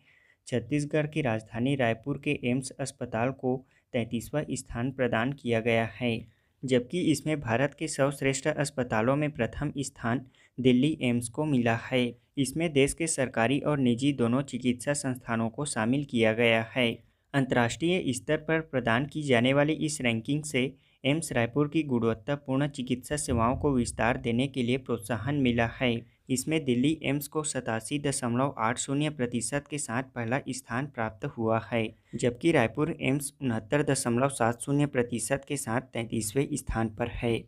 छत्तीसगढ़ की राजधानी रायपुर के एम्स अस्पताल को 33वां स्थान प्रदान किया गया है, जबकि इसमें भारत के 100 श्रेष्ठ अस्पतालों में प्रथम स्थान दिल्ली एम्स को मिला है। इसमें देश के सरकारी और निजी दोनों चिकित्सा संस्थानों को शामिल किया गया है। अंतर्राष्ट्रीय स्तर पर प्रदान की जाने वाली इस रैंकिंग से एम्स रायपुर की गुणवत्तापूर्ण चिकित्सा सेवाओं को विस्तार देने के लिए प्रोत्साहन मिला है। इसमें दिल्ली एम्स को 87.80% के साथ पहला स्थान प्राप्त हुआ है, जबकि रायपुर एम्स 69.70% के साथ 33वें स्थान पर है।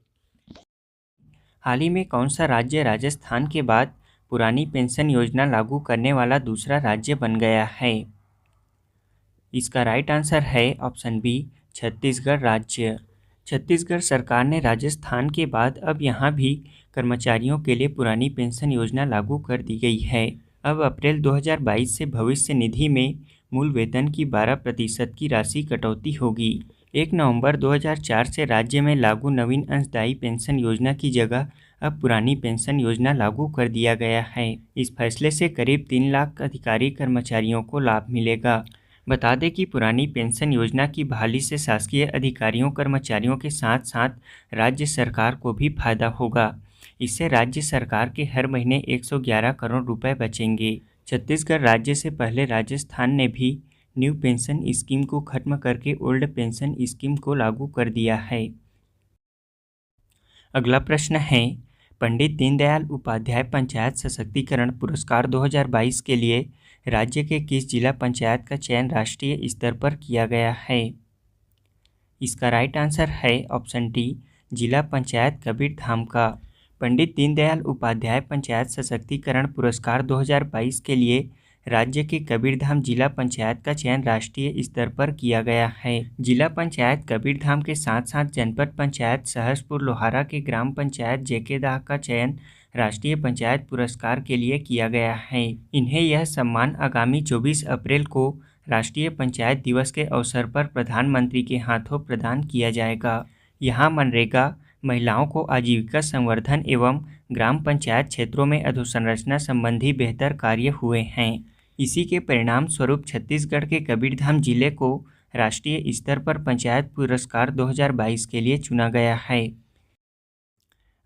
हाल ही में कौन सा राज्य राजस्थान के बाद पुरानी पेंशन योजना लागू करने वाला दूसरा राज्य बन गया है? इसका राइट आंसर है ऑप्शन बी, छत्तीसगढ़ राज्य। छत्तीसगढ़ सरकार ने राजस्थान के बाद अब यहाँ भी कर्मचारियों के लिए पुरानी पेंशन योजना लागू कर दी गई है। अब अप्रैल 2022 से भविष्य निधि में मूल वेतन की 12% की राशि कटौती होगी। 1 नवंबर 2004 से राज्य में लागू नवीन अंशदायी पेंशन योजना की जगह अब पुरानी पेंशन योजना लागू कर दिया गया है। इस फैसले से करीब 3 लाख अधिकारी कर्मचारियों को लाभ मिलेगा। बता दें कि पुरानी पेंशन योजना की बहाली से शासकीय अधिकारियों कर्मचारियों के साथ साथ राज्य सरकार को भी फायदा होगा। इससे राज्य सरकार के हर महीने 111 करोड़ रुपए बचेंगे। छत्तीसगढ़ राज्य से पहले राजस्थान ने भी न्यू पेंशन स्कीम को खत्म करके ओल्ड पेंशन स्कीम को लागू कर दिया है। अगला प्रश्न है, पंडित दीनदयाल उपाध्याय पंचायत सशक्तिकरण पुरस्कार 2022 के लिए राज्य के किस जिला पंचायत का चयन राष्ट्रीय स्तर पर किया गया है? इसका राइट आंसर है ऑप्शन डी, जिला पंचायत कबीरधाम का। पंडित दीनदयाल उपाध्याय पंचायत सशक्तिकरण पुरस्कार 2022 के लिए राज्य के कबीरधाम जिला पंचायत का चयन राष्ट्रीय स्तर पर किया गया है। जिला पंचायत कबीरधाम के साथ साथ जनपद पंचायत सहसपुर लोहारा के ग्राम पंचायत जेकेदाह का चयन राष्ट्रीय पंचायत पुरस्कार के लिए किया गया है। इन्हें यह सम्मान आगामी 24 अप्रैल को राष्ट्रीय पंचायत दिवस के अवसर पर प्रधानमंत्री के हाथों प्रदान किया जाएगा। यहाँ मनरेगा महिलाओं को आजीविका संवर्धन एवं ग्राम पंचायत क्षेत्रों में अधोसंरचना संबंधी बेहतर कार्य हुए हैं। इसी के परिणाम स्वरूप छत्तीसगढ़ के कबीरधाम जिले को राष्ट्रीय स्तर पर पंचायत पुरस्कार 2022 के लिए चुना गया है।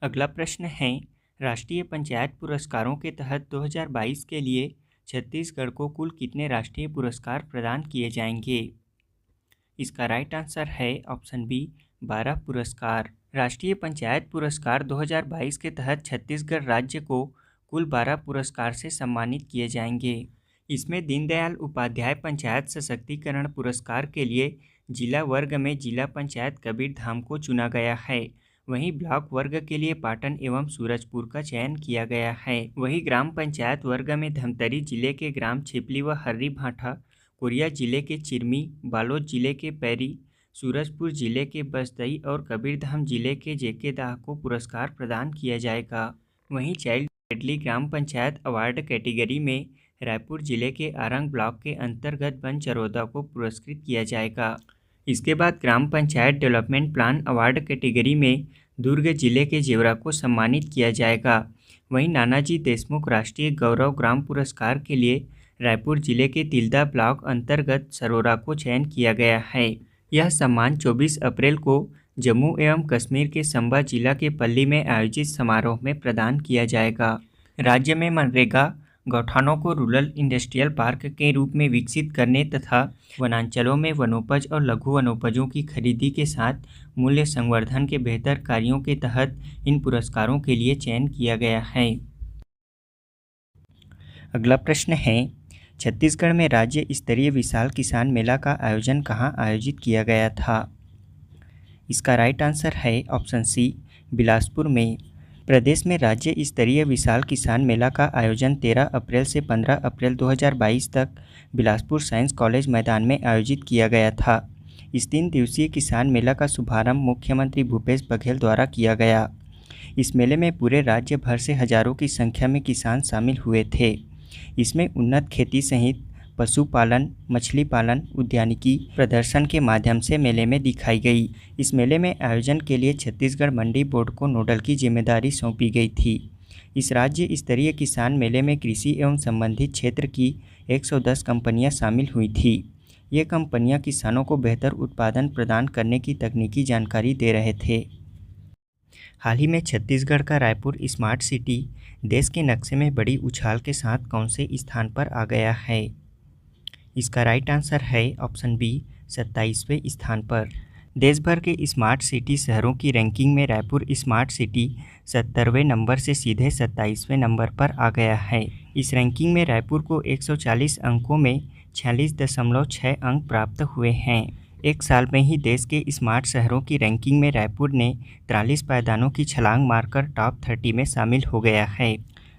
अगला प्रश्न है, राष्ट्रीय पंचायत पुरस्कारों के तहत 2022 के लिए छत्तीसगढ़ को कुल कितने राष्ट्रीय पुरस्कार प्रदान किए जाएंगे? इसका राइट आंसर है ऑप्शन बी, 12 पुरस्कार। राष्ट्रीय पंचायत पुरस्कार 2022 के तहत छत्तीसगढ़ राज्य को कुल 12 पुरस्कार से सम्मानित किए जाएंगे। इसमें दीनदयाल उपाध्याय पंचायत सशक्तिकरण पुरस्कार के लिए जिला वर्ग में जिला पंचायत कबीरधाम को चुना गया है। वहीं ब्लॉक वर्ग के लिए पाटन एवं सूरजपुर का चयन किया गया है। वहीं ग्राम पंचायत वर्ग में धमतरी जिले के ग्राम छिपली व हर्री भाठा, कोरिया जिले के चिरमी, बालोद जिले के पैरी, सूरजपुर जिले के बसदई और कबीरधाम जिले के जेकेदाह को पुरस्कार प्रदान किया जाएगा। वहीं चाइल्ड फ्रेंडली ग्राम पंचायत अवार्ड कैटेगरी में रायपुर जिले के आरंग ब्लॉक के अंतर्गत बनचरौदा को पुरस्कृत किया जाएगा। इसके बाद ग्राम panchayat development plan award category में दुर्ग जिले के जेवरा को सम्मानित किया जाएगा। वहीं नानाजी देशमुख राष्ट्रीय गौरव ग्राम पुरस्कार के लिए रायपुर जिले के तिल्दा ब्लॉक अंतर्गत सरोरा को चयन किया गया है। यह सम्मान 24 अप्रैल को जम्मू एवं कश्मीर के संबा जिला के पल्ली में आयोजित समारोह में प्रदान किया जाएगा। राज्य में मनरेगा गौठानों को रूरल इंडस्ट्रियल पार्क के रूप में विकसित करने तथा वनांचलों में वनोपज और लघु वनोपजों की खरीदी के साथ मूल्य संवर्धन के बेहतर कार्यों के तहत इन पुरस्कारों के लिए चयन किया गया है। अगला प्रश्न है, छत्तीसगढ़ में राज्य स्तरीय विशाल किसान मेला का आयोजन कहाँ आयोजित किया गया था? इसका राइट आंसर है ऑप्शन सी, बिलासपुर में। प्रदेश में राज्य स्तरीय विशाल किसान मेला का आयोजन 13 अप्रैल से 15 अप्रैल 2022 तक बिलासपुर साइंस कॉलेज मैदान में आयोजित किया गया था। इस 3 दिवसीय किसान मेला का शुभारंभ मुख्यमंत्री भूपेश बघेल द्वारा किया गया। इस मेले में पूरे राज्य भर से हजारों की संख्या में किसान शामिल हुए थे। इसमें उन्नत खेती सहित पशुपालन, मछली पालन, उद्यानिकी प्रदर्शन के माध्यम से मेले में दिखाई गई। इस मेले में आयोजन के लिए छत्तीसगढ़ मंडी बोर्ड को नोडल की जिम्मेदारी सौंपी गई थी। इस राज्य स्तरीय किसान मेले में कृषि एवं संबंधित क्षेत्र की 110 कंपनियां शामिल हुई थी। ये कंपनियां किसानों को बेहतर उत्पादन प्रदान करने की तकनीकी जानकारी दे रहे थे। हाल ही में छत्तीसगढ़ का रायपुर स्मार्ट सिटी देश के नक्शे में बड़ी उछाल के साथ कौन से स्थान पर आ गया है? इसका राइट आंसर है ऑप्शन बी, 27वें स्थान पर। देश भर के स्मार्ट सिटी शहरों की रैंकिंग में रायपुर स्मार्ट सिटी 70वें नंबर से सीधे 27वें नंबर पर आ गया है। इस रैंकिंग में रायपुर को 140 अंकों में 46.6 अंक प्राप्त हुए हैं। एक साल में ही देश के स्मार्ट शहरों की रैंकिंग में रायपुर ने 43 पायदानों की छलांग मारकर टॉप 30 में शामिल हो गया है।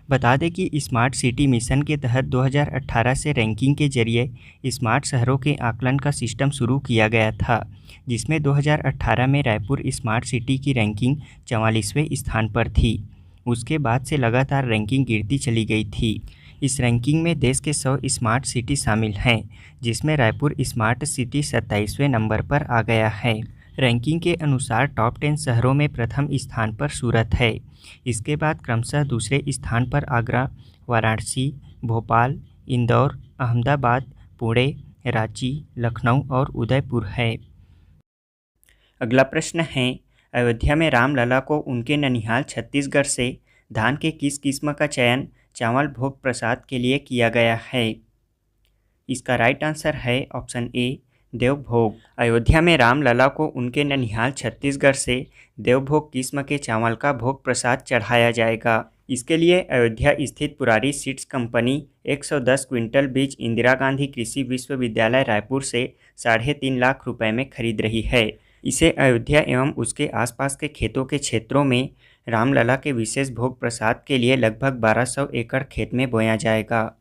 बता दें कि स्मार्ट सिटी मिशन के तहत 2018 से रैंकिंग के जरिए स्मार्ट शहरों के आकलन का सिस्टम शुरू किया गया था, जिसमें 2018 में रायपुर स्मार्ट सिटी की रैंकिंग 44वें स्थान पर थी। उसके बाद से लगातार रैंकिंग गिरती चली गई थी। इस रैंकिंग में देश के 100 स्मार्ट सिटी शामिल हैं, जिसमें रायपुर स्मार्ट सिटी 27वें नंबर पर आ गया है। रैंकिंग के अनुसार टॉप 10 शहरों में प्रथम स्थान पर सूरत है। इसके बाद क्रमशः दूसरे स्थान पर आगरा, वाराणसी, भोपाल, इंदौर, अहमदाबाद, पुणे, रांची, लखनऊ और उदयपुर है। अगला प्रश्न है, अयोध्या में रामलला को उनके ननिहाल छत्तीसगढ़ से धान के किस किस्म का चयन चावल भोग प्रसाद के लिए किया गया है? इसका राइट आंसर है ऑप्शन ए, देवभोग। अयोध्या में रामलला को उनके ननिहाल छत्तीसगढ़ से देवभोग किस्म के चावल का भोग प्रसाद चढ़ाया जाएगा। इसके लिए अयोध्या स्थित पुरारी सीड्स कंपनी 110 क्विंटल बीज इंदिरा गांधी कृषि विश्वविद्यालय रायपुर से 3.5 लाख रुपए में खरीद रही है। इसे अयोध्या एवं उसके आसपास के खेतों के क्षेत्रों में रामलला के विशेष भोग प्रसाद के लिए लगभग 1200 एकड़ खेत में बोया जाएगा।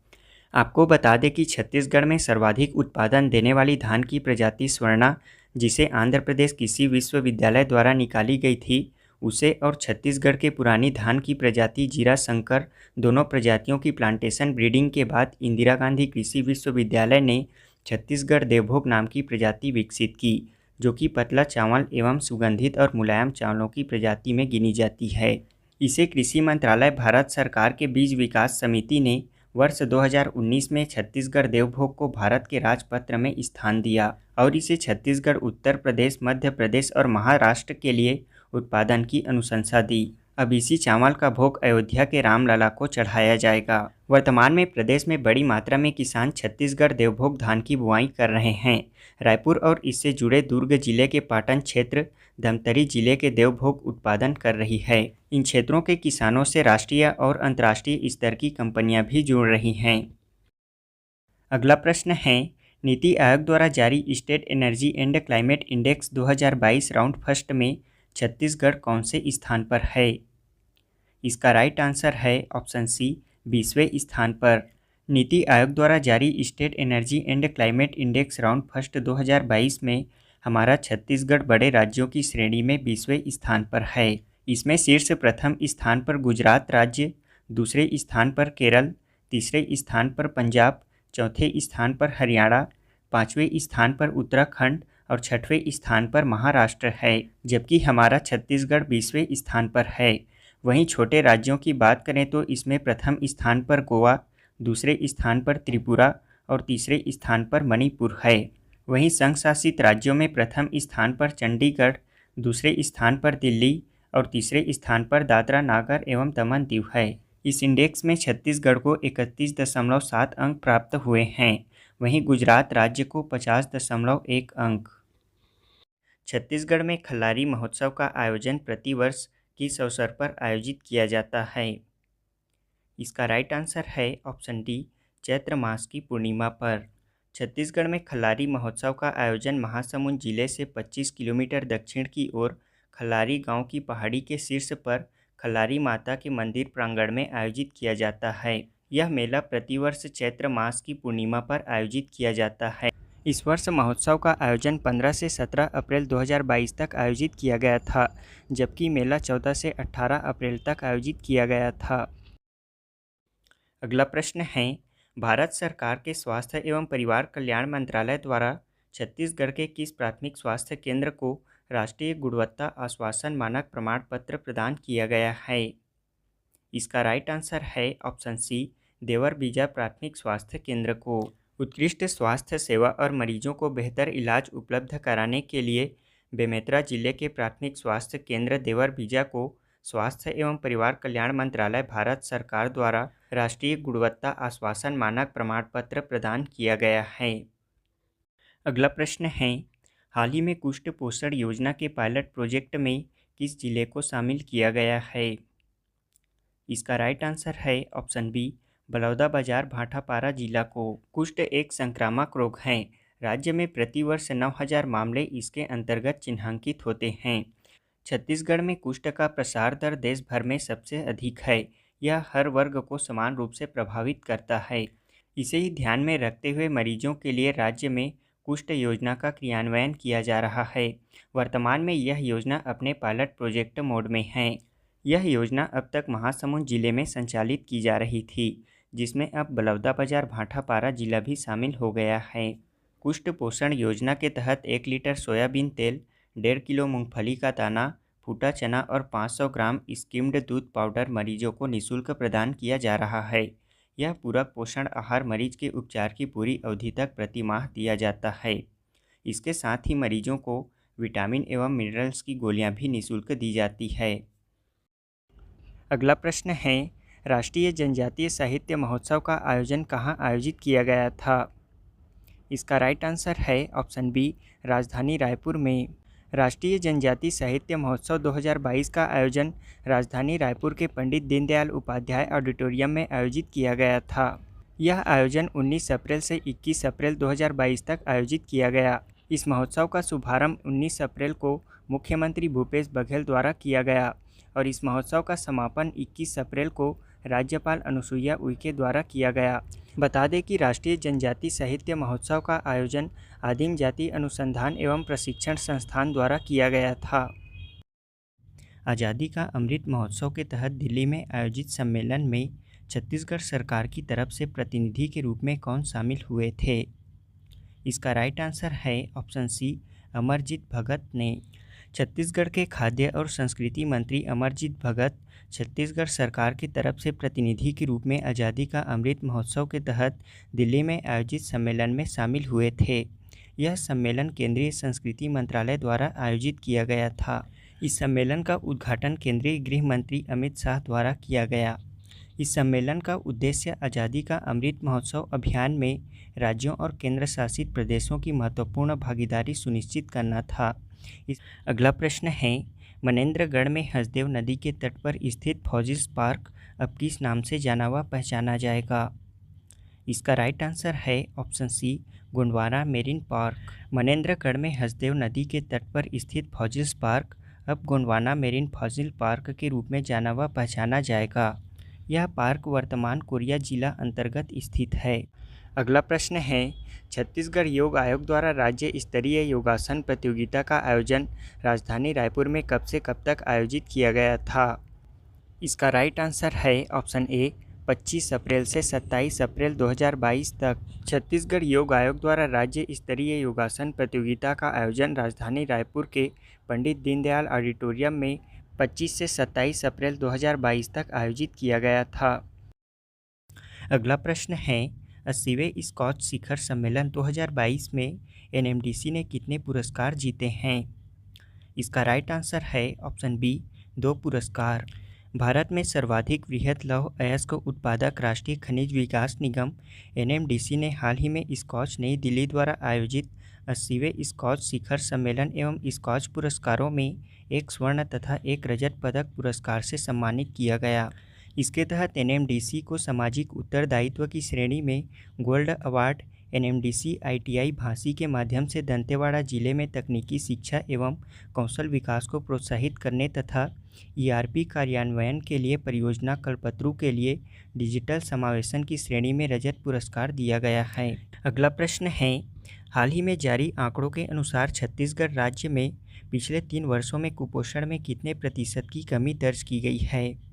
आपको बता दें कि छत्तीसगढ़ में सर्वाधिक उत्पादन देने वाली धान की प्रजाति स्वर्णा, जिसे आंध्र प्रदेश कृषि विश्वविद्यालय द्वारा निकाली गई थी, उसे और छत्तीसगढ़ के पुरानी धान की प्रजाति जीरा शंकर, दोनों प्रजातियों की प्लांटेशन ब्रीडिंग के बाद इंदिरा गांधी कृषि विश्वविद्यालय ने छत्तीसगढ़ देवभोग नाम की प्रजाति विकसित की, जो कि पतला चावल एवं सुगंधित और मुलायम चावलों की प्रजाति में गिनी जाती है। इसे कृषि मंत्रालय, भारत सरकार के बीज विकास समिति ने वर्ष 2019 में छत्तीसगढ़ देवभोग को भारत के राजपत्र में स्थान दिया और इसे छत्तीसगढ़, उत्तर प्रदेश, मध्य प्रदेश और महाराष्ट्र के लिए उत्पादन की अनुशंसा दी। अब इसी चावल का भोग अयोध्या के रामलला को चढ़ाया जाएगा। वर्तमान में प्रदेश में बड़ी मात्रा में किसान छत्तीसगढ़ देवभोग धान की बुआई कर रहे हैं। रायपुर और इससे जुड़े दुर्ग जिले के पाटन क्षेत्र, धमतरी जिले के देवभोग उत्पादन कर रही है। इन क्षेत्रों के किसानों से राष्ट्रीय और अंतर्राष्ट्रीय स्तर की कंपनियां भी जुड़ रही हैं। अगला प्रश्न है, नीति आयोग द्वारा जारी state energy and climate index 2022 round first में छत्तीसगढ़ कौन से स्थान पर है? इसका राइट आंसर है ऑप्शन सी, 20वें स्थान पर। नीति आयोग द्वारा जारी state energy and climate index round first 2022 में हमारा छत्तीसगढ़ बड़े राज्यों की श्रेणी में 20वें स्थान पर है। इसमें शीर्ष प्रथम स्थान पर गुजरात राज्य, दूसरे स्थान पर केरल, तीसरे स्थान पर पंजाब, चौथे स्थान पर हरियाणा, पाँचवें स्थान पर उत्तराखंड और छठवें स्थान पर महाराष्ट्र है, जबकि हमारा छत्तीसगढ़ 20वें स्थान पर है। वहीं छोटे राज्यों की बात करें तो इसमें प्रथम स्थान पर गोवा, दूसरे स्थान पर त्रिपुरा और तीसरे स्थान पर मणिपुर है। वहीं संघ शासित राज्यों में प्रथम स्थान पर चंडीगढ़, दूसरे स्थान पर दिल्ली और तीसरे स्थान पर दादरा नागर एवं दमन दीव है। इस इंडेक्स में छत्तीसगढ़ को 31.7 अंक प्राप्त हुए हैं, वहीं गुजरात राज्य को 50.1 अंक। छत्तीसगढ़ में खल्लारी महोत्सव का आयोजन प्रतिवर्ष किस अवसर पर आयोजित किया जाता है? इसका राइट आंसर है ऑप्शन डी, चैत्र मास की पूर्णिमा पर। छत्तीसगढ़ में खल्लारी महोत्सव का आयोजन महासमुंद जिले से 25 किलोमीटर दक्षिण की ओर खल्लारी गांव की पहाड़ी के शीर्ष पर खल्लारी माता के मंदिर प्रांगण में आयोजित किया जाता है। यह मेला प्रतिवर्ष चैत्र मास की पूर्णिमा पर आयोजित किया जाता है। इस वर्ष महोत्सव का आयोजन 15 से 17 अप्रैल 2022 तक आयोजित किया गया था, जबकि मेला 14 से 18 अप्रैल तक आयोजित किया गया था। अगला प्रश्न है, भारत सरकार के स्वास्थ्य एवं परिवार कल्याण मंत्रालय द्वारा छत्तीसगढ़ के किस प्राथमिक स्वास्थ्य केंद्र को राष्ट्रीय गुणवत्ता आश्वासन मानक प्रमाण पत्र प्रदान किया गया है? इसका राइट आंसर है ऑप्शन सी, देवरबीजा प्राथमिक स्वास्थ्य केंद्र को। उत्कृष्ट स्वास्थ्य सेवा और मरीजों को बेहतर इलाज उपलब्ध कराने के लिए बेमेतरा जिले के प्राथमिक स्वास्थ्य केंद्र देवरबीजा को स्वास्थ्य एवं परिवार कल्याण मंत्रालय, भारत सरकार द्वारा राष्ट्रीय गुणवत्ता आश्वासन मानक प्रमाण पत्र प्रदान किया गया है। अगला प्रश्न है, हाल ही में कुष्ठ पोषण योजना के पायलट प्रोजेक्ट में किस जिले को शामिल किया गया है? इसका राइट आंसर है ऑप्शन बी, बलौदाबाजार भाटापारा जिला को। कुष्ठ एक संक्रामक रोग है। राज्य में प्रतिवर्ष 9000 मामले इसके अंतर्गत चिन्हांकित होते हैं। छत्तीसगढ़ में कुष्ठ का प्रसार दर देश भर में सबसे अधिक है। यह हर वर्ग को समान रूप से प्रभावित करता है। इसे ही ध्यान में रखते हुए मरीजों के लिए राज्य में कुष्ठ योजना का क्रियान्वयन किया जा रहा है। वर्तमान में यह योजना अपने पायलट प्रोजेक्ट मोड में है। यह योजना अब तक महासमुंद जिले में संचालित की जा रही थी, जिसमें अब बलौदाबाजार भाटापारा जिला भी शामिल हो गया है। कुष्ठ पोषण योजना के तहत 1 लीटर सोयाबीन तेल, 1.5 किलो मूंगफली का दाना, फूटा चना और 500 ग्राम स्किम्ड दूध पाउडर मरीजों को निःशुल्क प्रदान किया जा रहा है। यह पूरक पोषण आहार मरीज के उपचार की पूरी अवधि तक प्रति माह दिया जाता है। इसके साथ ही मरीजों को विटामिन एवं मिनरल्स की गोलियां भी निःशुल्क दी जाती है। अगला प्रश्न है, राष्ट्रीय जनजातीय साहित्य महोत्सव का आयोजन कहाँ आयोजित किया गया था? इसका राइट आंसर है ऑप्शन बी, राजधानी रायपुर में। राष्ट्रीय जनजातीय साहित्य महोत्सव 2022 का आयोजन राजधानी रायपुर के पंडित दीनदयाल उपाध्याय ऑडिटोरियम में आयोजित किया गया था। यह आयोजन 19 अप्रैल से 21 अप्रैल 2022 तक आयोजित किया गया। इस महोत्सव का शुभारंभ 19 अप्रैल को मुख्यमंत्री भूपेश बघेल द्वारा किया गया और इस महोत्सव का समापन 21 अप्रैल को राज्यपाल अनुसुईया उइके द्वारा किया गया। बता दें कि राष्ट्रीय जनजातीय साहित्य महोत्सव का आयोजन आदिम जाति अनुसंधान एवं प्रशिक्षण संस्थान द्वारा किया गया था। आज़ादी का अमृत महोत्सव के तहत दिल्ली में आयोजित सम्मेलन में छत्तीसगढ़ सरकार की तरफ से प्रतिनिधि के रूप में कौन शामिल हुए थे? इसका राइट आंसर है ऑप्शन सी, अमरजीत भगत ने। छत्तीसगढ़ के खाद्य और संस्कृति मंत्री अमरजीत भगत छत्तीसगढ़ सरकार की तरफ से प्रतिनिधि के रूप में आज़ादी का अमृत महोत्सव के तहत दिल्ली में आयोजित सम्मेलन में शामिल हुए थे। यह सम्मेलन केंद्रीय संस्कृति मंत्रालय द्वारा आयोजित किया गया था। इस सम्मेलन का उद्घाटन केंद्रीय गृह मंत्री अमित शाह द्वारा किया गया। इस सम्मेलन का उद्देश्य आज़ादी का अमृत महोत्सव अभियान में राज्यों और केंद्र शासित प्रदेशों की महत्वपूर्ण भागीदारी सुनिश्चित करना था। अगला प्रश्न है, मनेंद्रगढ़ में हसदेव नदी के तट पर स्थित फौजिस पार्क अब किस नाम से जाना व पहचाना जाएगा? इसका राइट आंसर है option C, Gondwana marine park. Manendragarh में हसदेव नदी के तट पर स्थित फौजिस पार्क अब गोंडवाना मेरीन फॉसिल पार्क के रूप में जाना व पहचाना जाएगा। यह पार्क वर्तमान कोरिया जिला अंतर्गत स्थित है। अगला प्रश्न है, छत्तीसगढ़ योग आयोग द्वारा राज्य स्तरीय योगासन प्रतियोगिता का आयोजन राजधानी रायपुर में कब से कब तक आयोजित किया गया था? इसका राइट आंसर है ऑप्शन ए, 25 अप्रैल से 27 अप्रैल 2022 तक। छत्तीसगढ़ योग आयोग द्वारा राज्य स्तरीय योगासन प्रतियोगिता का आयोजन राजधानी रायपुर के पंडित दीनदयाल ऑडिटोरियम में 25 से 27 अप्रैल 2022 तक आयोजित किया गया था। अगला प्रश्न है, 80वें स्कॉच शिखर सम्मेलन 2022 में एनएमडीसी ने कितने पुरस्कार जीते हैं? इसका राइट आंसर है ऑप्शन बी, 2 पुरस्कार। भारत में सर्वाधिक वृहत लौह अयस्क उत्पादक राष्ट्रीय खनिज विकास निगम एनएमडीसी ने हाल ही में स्कॉच नई दिल्ली द्वारा आयोजित 80वें स्कॉच शिखर सम्मेलन एवं स्कॉच पुरस्कारों में 1 स्वर्ण तथा 1 रजत पदक पुरस्कार से सम्मानित किया गया। इसके तहत एनएमडीसी को सामाजिक उत्तरदायित्व की श्रेणी में gold award NMDC ITI Bhansi के माध्यम से दंतेवाड़ा जिले में तकनीकी शिक्षा एवं कौशल विकास को प्रोत्साहित करने तथा ईआरपी कार्यान्वयन के लिए परियोजना कल्पतरू के लिए डिजिटल समावेशन की श्रेणी में रजत पुरस्कार दिया गया है। अगला प्रश्न है, हाल ही में जारी आंकड़ों के अनुसार छत्तीसगढ़ राज्य में पिछले 3 वर्षों में कुपोषण में कितने प्रतिशत की कमी दर्ज की गई है?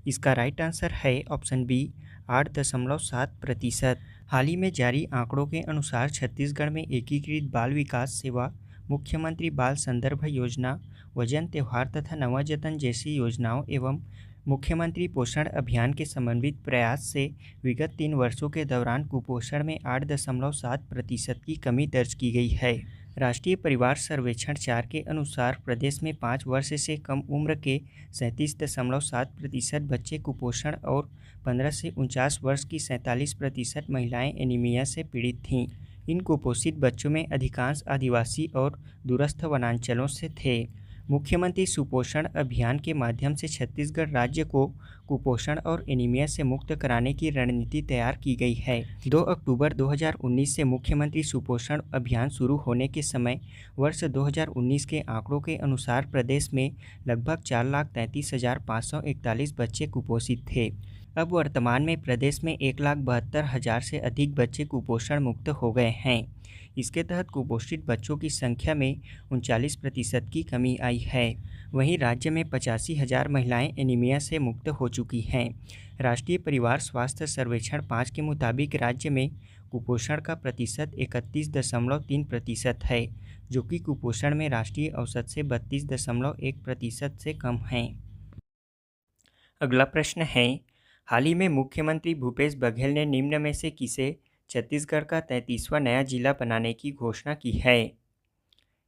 इसका राइट आंसर है ऑप्शन बी, 8.7%। हाल ही में जारी आंकड़ों के अनुसार छत्तीसगढ़ में एकीकृत बाल विकास सेवा, मुख्यमंत्री बाल संदर्भ योजना, वजन त्योहार तथा नवजतन जैसी योजनाओं एवं मुख्यमंत्री पोषण अभियान के समन्वित प्रयास से विगत 3 वर्षों के दौरान कुपोषण में 8.7% की कमी दर्ज की गई है। राष्ट्रीय परिवार सर्वेक्षण 4 के अनुसार प्रदेश में 5 वर्ष से कम उम्र के 37.7% बच्चे कुपोषण और 15 से 49 वर्ष की 47% महिलाएं एनीमिया से पीड़ित थीं। इन कुपोषित बच्चों में अधिकांश आदिवासी और दूरस्थ वनांचलों से थे। मुख्यमंत्री सुपोषण अभियान के माध्यम से छत्तीसगढ़ राज्य को कुपोषण और एनीमिया से मुक्त कराने की रणनीति तैयार की गई है। 2 अक्टूबर 2019 से मुख्यमंत्री सुपोषण अभियान शुरू होने के समय वर्ष 2019 के आंकड़ों के अनुसार प्रदेश में लगभग 4,33,541 बच्चे कुपोषित थे। अब वर्तमान में प्रदेश में 1,72,000 से अधिक बच्चे कुपोषण मुक्त हो गए हैं। इसके तहत कुपोषित बच्चों की संख्या में 39% की कमी आई है। वहीं राज्य में 85,000 महिलाएं एनीमिया से मुक्त हो चुकी हैं। राष्ट्रीय परिवार स्वास्थ्य सर्वेक्षण 5 के मुताबिक राज्य में कुपोषण का प्रतिशत 31.3% है, जो कि कुपोषण में राष्ट्रीय औसत से 32.1% से कम है। अगला प्रश्न है, हाल ही में मुख्यमंत्री भूपेश बघेल ने निम्न में से किसे छत्तीसगढ़ का 33वां नया जिला बनाने की घोषणा की है?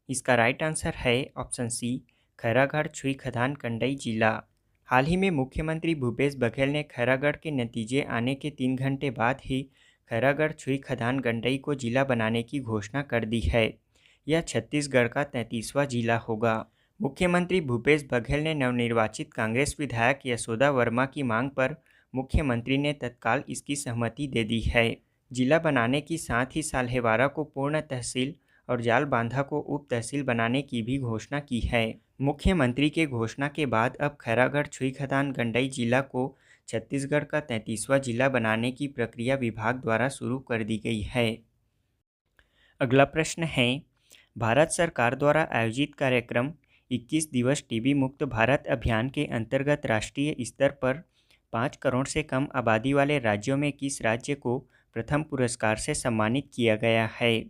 इसका राइट आंसर है ऑप्शन सी, खैरागढ़ छुई खदान कंडई जिला। हाल ही में मुख्यमंत्री भूपेश बघेल ने खैरागढ़ के नतीजे आने के 3 घंटे बाद ही खैरागढ़ छुई खदान गंडई को जिला बनाने की घोषणा कर दी है। यह छत्तीसगढ़ का 33वां जिला होगा। मुख्यमंत्री भूपेश बघेल ने नवनिर्वाचित कांग्रेस विधायक यशोदा वर्मा की मांग पर मुख्यमंत्री ने तत्काल इसकी सहमति दे दी है। जिला बनाने की साथ ही साल्हेवारा को पूर्ण तहसील और जालबांधा को उप तहसील बनाने की भी घोषणा की है। मुख्यमंत्री के घोषणा के बाद अब खैरागढ़ छुई खदान गंडई जिला को छत्तीसगढ़ का 33वां जिला बनाने की प्रक्रिया विभाग द्वारा शुरू कर दी गई है। अगला प्रश्न है, भारत सरकार द्वारा आयोजित कार्यक्रम 21 दिवस टीबी मुक्त भारत अभियान के अंतर्गत राष्ट्रीय स्तर पर 5 करोड़ से कम आबादी वाले राज्यों में किस राज्य को प्रथम पुरस्कार से सम्मानित किया गया है?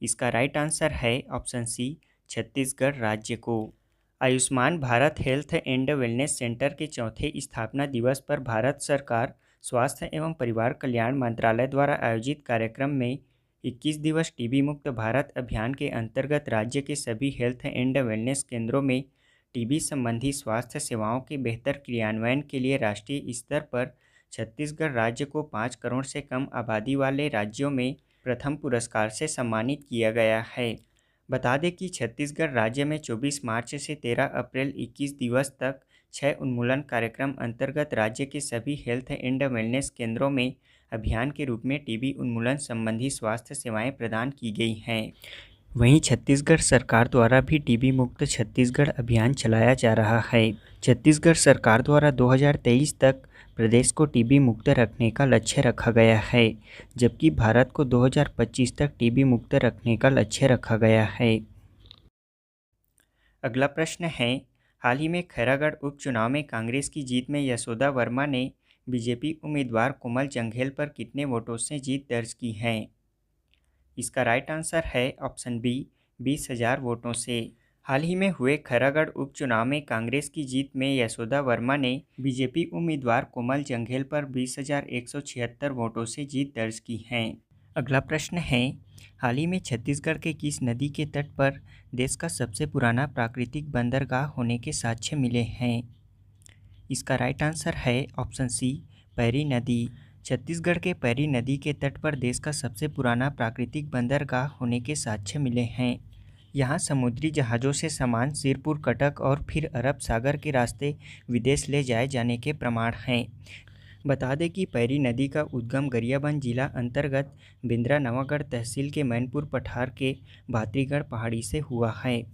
इसका राइट आंसर है ऑप्शन सी, छत्तीसगढ़ राज्य को। Ayushman Bharat health and wellness centre के चौथे स्थापना दिवस पर भारत सरकार स्वास्थ्य एवं परिवार कल्याण मंत्रालय द्वारा आयोजित कार्यक्रम में 21 दिवस टीबी मुक्त भारत अभियान के अंतर्गत राज्य के सभी हेल्थ एंड वेलनेस केंद्रों में टीबी संबंधी स्वास्थ्य सेवाओं के बेहतर क्रियान्वयन के लिए राष्ट्रीय स्तर पर छत्तीसगढ़ राज्य को 5 करोड़ से कम आबादी वाले राज्यों में प्रथम पुरस्कार से सम्मानित किया गया है। बता दें कि छत्तीसगढ़ राज्य में 24 मार्च से 13 अप्रैल 21 दिवस तक 6 उन्मूलन कार्यक्रम अंतर्गत राज्य के सभी हेल्थ एंड वेलनेस केंद्रों में अभियान के रूप में टीबी उन्मूलन संबंधी स्वास्थ्य सेवाएं प्रदान की गई हैं। वहीं छत्तीसगढ़ सरकार द्वारा भी टीबी मुक्त छत्तीसगढ़ अभियान चलाया जा रहा है। छत्तीसगढ़ सरकार द्वारा 2023 तक प्रदेश को टीबी मुक्त रखने का लक्ष्य रखा गया है, जबकि भारत को 2025 तक टीबी मुक्त रखने का लक्ष्य रखा गया है। अगला प्रश्न है, हाल ही में खैरागढ़ उपचुनाव में कांग्रेस की जीत में यशोदा वर्मा ने बीजेपी उम्मीदवार कोमल जंघेल पर कितने वोटों से जीत दर्ज की है? इसका राइट आंसर है ऑप्शन बी, 20,000 वोटों से। हाल ही में हुए खैरागढ़ उपचुनाव में कांग्रेस की जीत में यशोदा वर्मा ने बीजेपी उम्मीदवार कोमल जंघेल पर 20,176 वोटों से जीत दर्ज की है। अगला प्रश्न है, हाल ही में छत्तीसगढ़ के किस नदी के तट पर देश का सबसे पुराना प्राकृतिक बंदरगाह होने के साक्ष्य मिले हैं? इसका राइट आंसर है ऑप्शन सी, पैरी नदी। छत्तीसगढ़ के पैरी नदी के तट पर देश का सबसे पुराना प्राकृतिक बंदरगाह होने के साक्ष्य मिले हैं। यहाँ समुद्री जहाज़ों से सामान सिरपुर, कटक और फिर अरब सागर के रास्ते विदेश ले जाए जाने के प्रमाण हैं। बता दें कि पैरी नदी का उद्गम गरियाबंद जिला अंतर्गत बिंद्रा नवागढ़ तहसील के मैनपुर पठार के भातरीगढ़ पहाड़ी से हुआ है।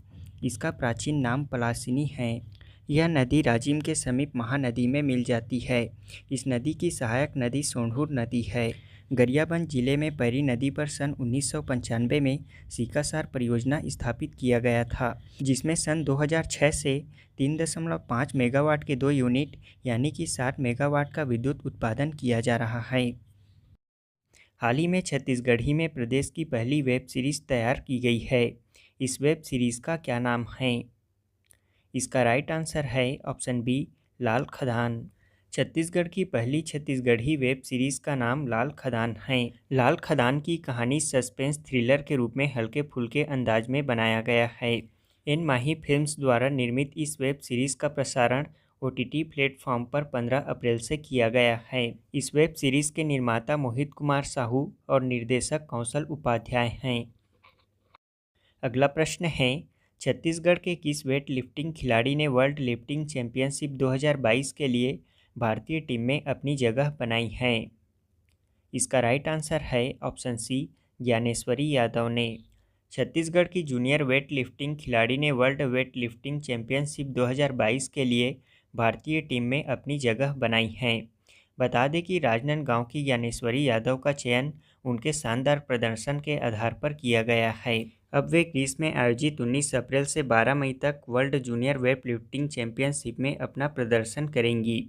इसका प्राचीन नाम पलासिनी है। यह नदी राजिम के समीप महानदी में मिल जाती है। इस नदी की सहायक नदी सोंढूर नदी है। गरियाबंद जिले में पैरी नदी पर सन 1995 में सीकासार परियोजना स्थापित किया गया था, जिसमें सन 2006 से 3.5 मेगावाट के 2 यूनिट यानी कि 60 मेगावाट का विद्युत उत्पादन किया जा रहा है। हाल ही में छत्तीसगढ़ ही में प्रदेश की पहली वेब सीरीज़ तैयार की गई है। इस वेब सीरीज़ का क्या नाम है? इसका राइट आंसर है ऑप्शन बी, लाल खदान। छत्तीसगढ़ की पहली छत्तीसगढ़ी वेब सीरीज़ का नाम लाल खदान है। लाल खदान की कहानी सस्पेंस थ्रिलर के रूप में हल्के फुल्के अंदाज में बनाया गया है। एन माही फिल्म्स द्वारा निर्मित इस वेब सीरीज़ का प्रसारण OTT प्लेटफॉर्म पर 15 अप्रैल से किया गया है। इस वेब सीरीज़ के निर्माता मोहित कुमार साहू और निर्देशक कौशल उपाध्याय हैं। अगला प्रश्न है, छत्तीसगढ़ के किस वेट लिफ्टिंग खिलाड़ी ने वर्ल्ड लिफ्टिंग चैंपियनशिप 2022 के लिए भारतीय टीम में अपनी जगह बनाई है? इसका राइट आंसर है ऑप्शन सी, ज्ञानेश्वरी यादव ने। छत्तीसगढ़ की जूनियर वेट लिफ्टिंग खिलाड़ी ने वर्ल्ड वेट लिफ्टिंग चैंपियनशिप 2022 के लिए भारतीय टीम में अपनी जगह बनाई है। बता दें कि राजनांदगांव की ज्ञानेश्वरी यादव का चयन उनके शानदार प्रदर्शन के आधार पर किया गया है। अब वे ग्रीस में आयोजित 19 अप्रैल से 12 मई तक world junior weight lifting championship में अपना प्रदर्शन करेंगी।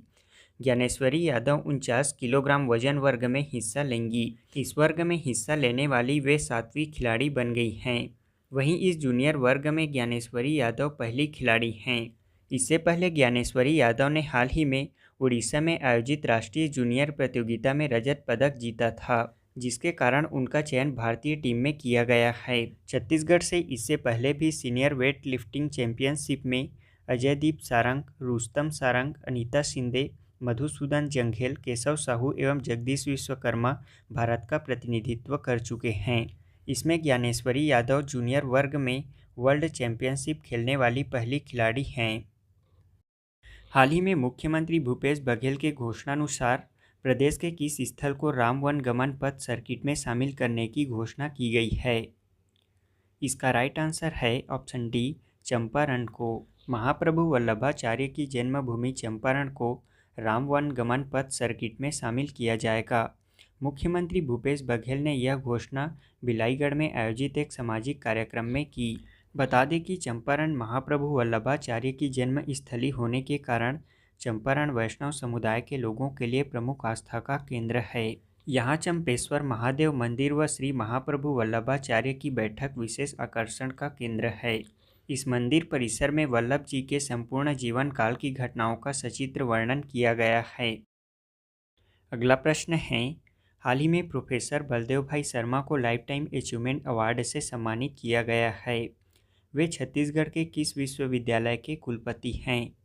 ज्ञानेश्वरी यादव 49 किलोग्राम वजन वर्ग में हिस्सा लेंगी। इस वर्ग में हिस्सा लेने वाली वे 7वीं खिलाड़ी बन गई हैं। वहीं इस जूनियर वर्ग में ज्ञानेश्वरी यादव पहली खिलाड़ी हैं। इससे पहले ज्ञानेश्वरी यादव ने हाल ही में उड़ीसा में आयोजित राष्ट्रीय जूनियर प्रतियोगिता में रजत पदक जीता था, जिसके कारण उनका चयन भारतीय टीम में किया गया है। छत्तीसगढ़ से इससे पहले भी सीनियर वेट लिफ्टिंग चैंपियनशिप में अजयदीप सारंग, रुस्तम सारंग, अनीता शिंदे, मधुसूदन जंघेल, केशव साहू एवं जगदीश विश्वकर्मा भारत का प्रतिनिधित्व कर चुके हैं। इसमें ज्ञानेश्वरी यादव जूनियर वर्ग में वर्ल्ड चैंपियनशिप खेलने वाली पहली खिलाड़ी हैं। हाल ही में मुख्यमंत्री भूपेश बघेल के घोषणानुसार प्रदेश के किस स्थल को राम वन गमन पथ सर्किट में शामिल करने की घोषणा की गई है? इसका राइट आंसर है ऑप्शन डी, चंपारण को। महाप्रभु वल्लभाचार्य की जन्मभूमि चंपारण को राम वन गमन पथ सर्किट में शामिल किया जाएगा। मुख्यमंत्री भूपेश बघेल ने यह घोषणा बिलाईगढ़ में आयोजित एक सामाजिक कार्यक्रम में की। बता दें कि चंपारण महाप्रभु वल्लभाचार्य की जन्मस्थली होने के कारण चंपारण वैष्णव समुदाय के लोगों के लिए प्रमुख आस्था का केंद्र है। यहाँ चंपेश्वर महादेव मंदिर व श्री महाप्रभु वल्लभाचार्य की बैठक विशेष आकर्षण का केंद्र है। इस मंदिर परिसर में वल्लभ जी के संपूर्ण जीवन काल की घटनाओं का सचित्र वर्णन किया गया है। अगला प्रश्न है, हाल ही में प्रोफेसर बलदेव भाई शर्मा को लाइफ टाइम अचीवमेंट अवार्ड से सम्मानित किया गया है। वे छत्तीसगढ़ के किस विश्वविद्यालय के कुलपति हैं?